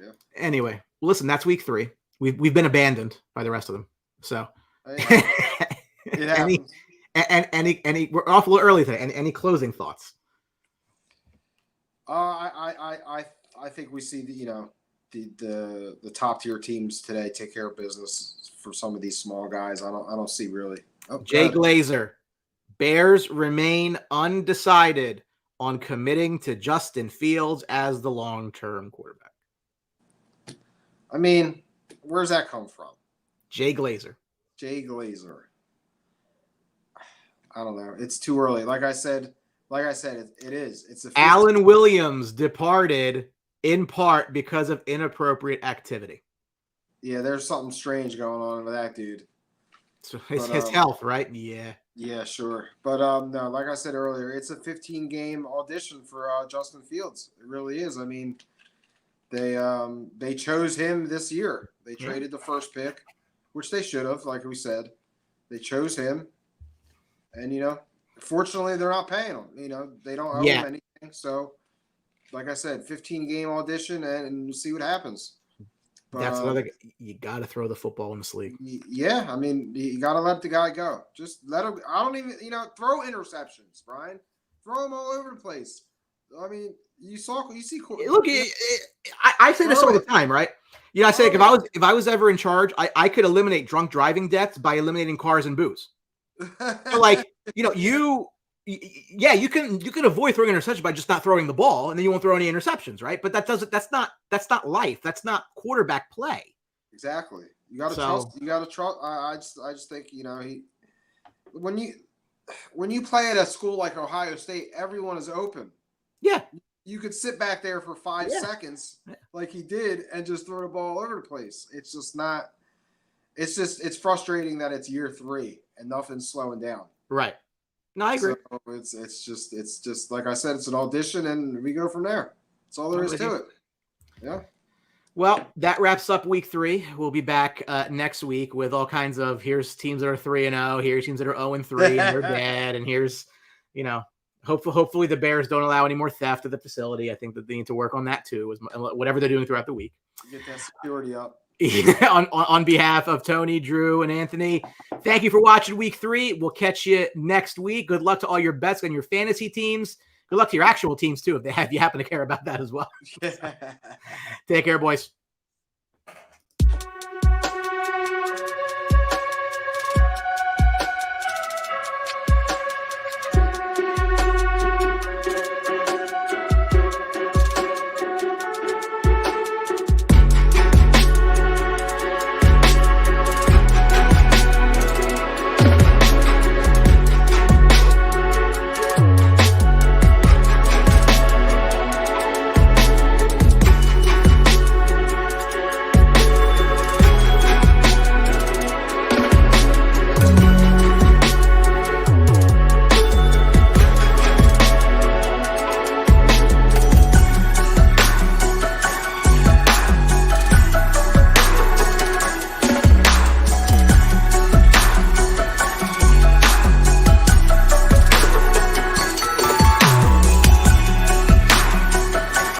Yeah. Anyway, listen, that's week 3. We've been abandoned by the rest of them. So it happens. any we're off a little early today. Any closing thoughts? I think we see the top tier teams today take care of business for some of these small guys. I don't see really. Jay Glazer, Bears remain undecided on committing to Justin Fields as the long-term quarterback. I mean, where's that come from? Jay Glazer. I don't know. It's too early. Like I said, it is. It's Alan Williams departed in part because of inappropriate activity. Yeah, there's something strange going on with that dude. So his health, right? Yeah. Yeah, sure. But no, like I said earlier, it's a 15-game audition for Justin Fields. It really is. I mean, they chose him this year. They traded the first pick, which they should have, like we said. They chose him. And, fortunately, they're not paying him. They don't owe him anything. So, like I said, 15-game audition, and we'll see what happens. But, that's another. You got to throw the ball in the sleeve. Yeah, I mean, you got to let the guy go. Just let him. I don't even, throw interceptions, Brian. Throw them all over the place. I mean, you see. Look, I say this all the time, right? I say if I was ever in charge, I could eliminate drunk driving deaths by eliminating cars and booze. So you can avoid throwing interceptions by just not throwing the ball, and then you won't throw any interceptions, right? But that's not life. That's not quarterback play. Exactly. You got to trust. You got to trust. I just think when you play at a school like Ohio State, everyone is open. Yeah. You could sit back there for 5 seconds like he did and just throw the ball all over the place. It's just not. It's frustrating that it's year 3 and nothing's slowing down. Right. No, I agree. So it's just like I said, it's an audition and we go from there. That's all there is to it. Yeah. Well, that wraps up week 3. We'll be back next week with all kinds of here's teams that are 3-0, here's teams that are 0-3 and they're dead, and here's hopefully the Bears don't allow any more theft at the facility. I think that they need to work on that too, whatever they're doing throughout the week. Get that security up. on behalf of Tony, Drew, and Anthony, thank you for watching week 3. We'll catch you next week. Good luck to all your bets on your fantasy teams. Good luck to your actual teams too, if you happen to care about that as well. Take care, boys.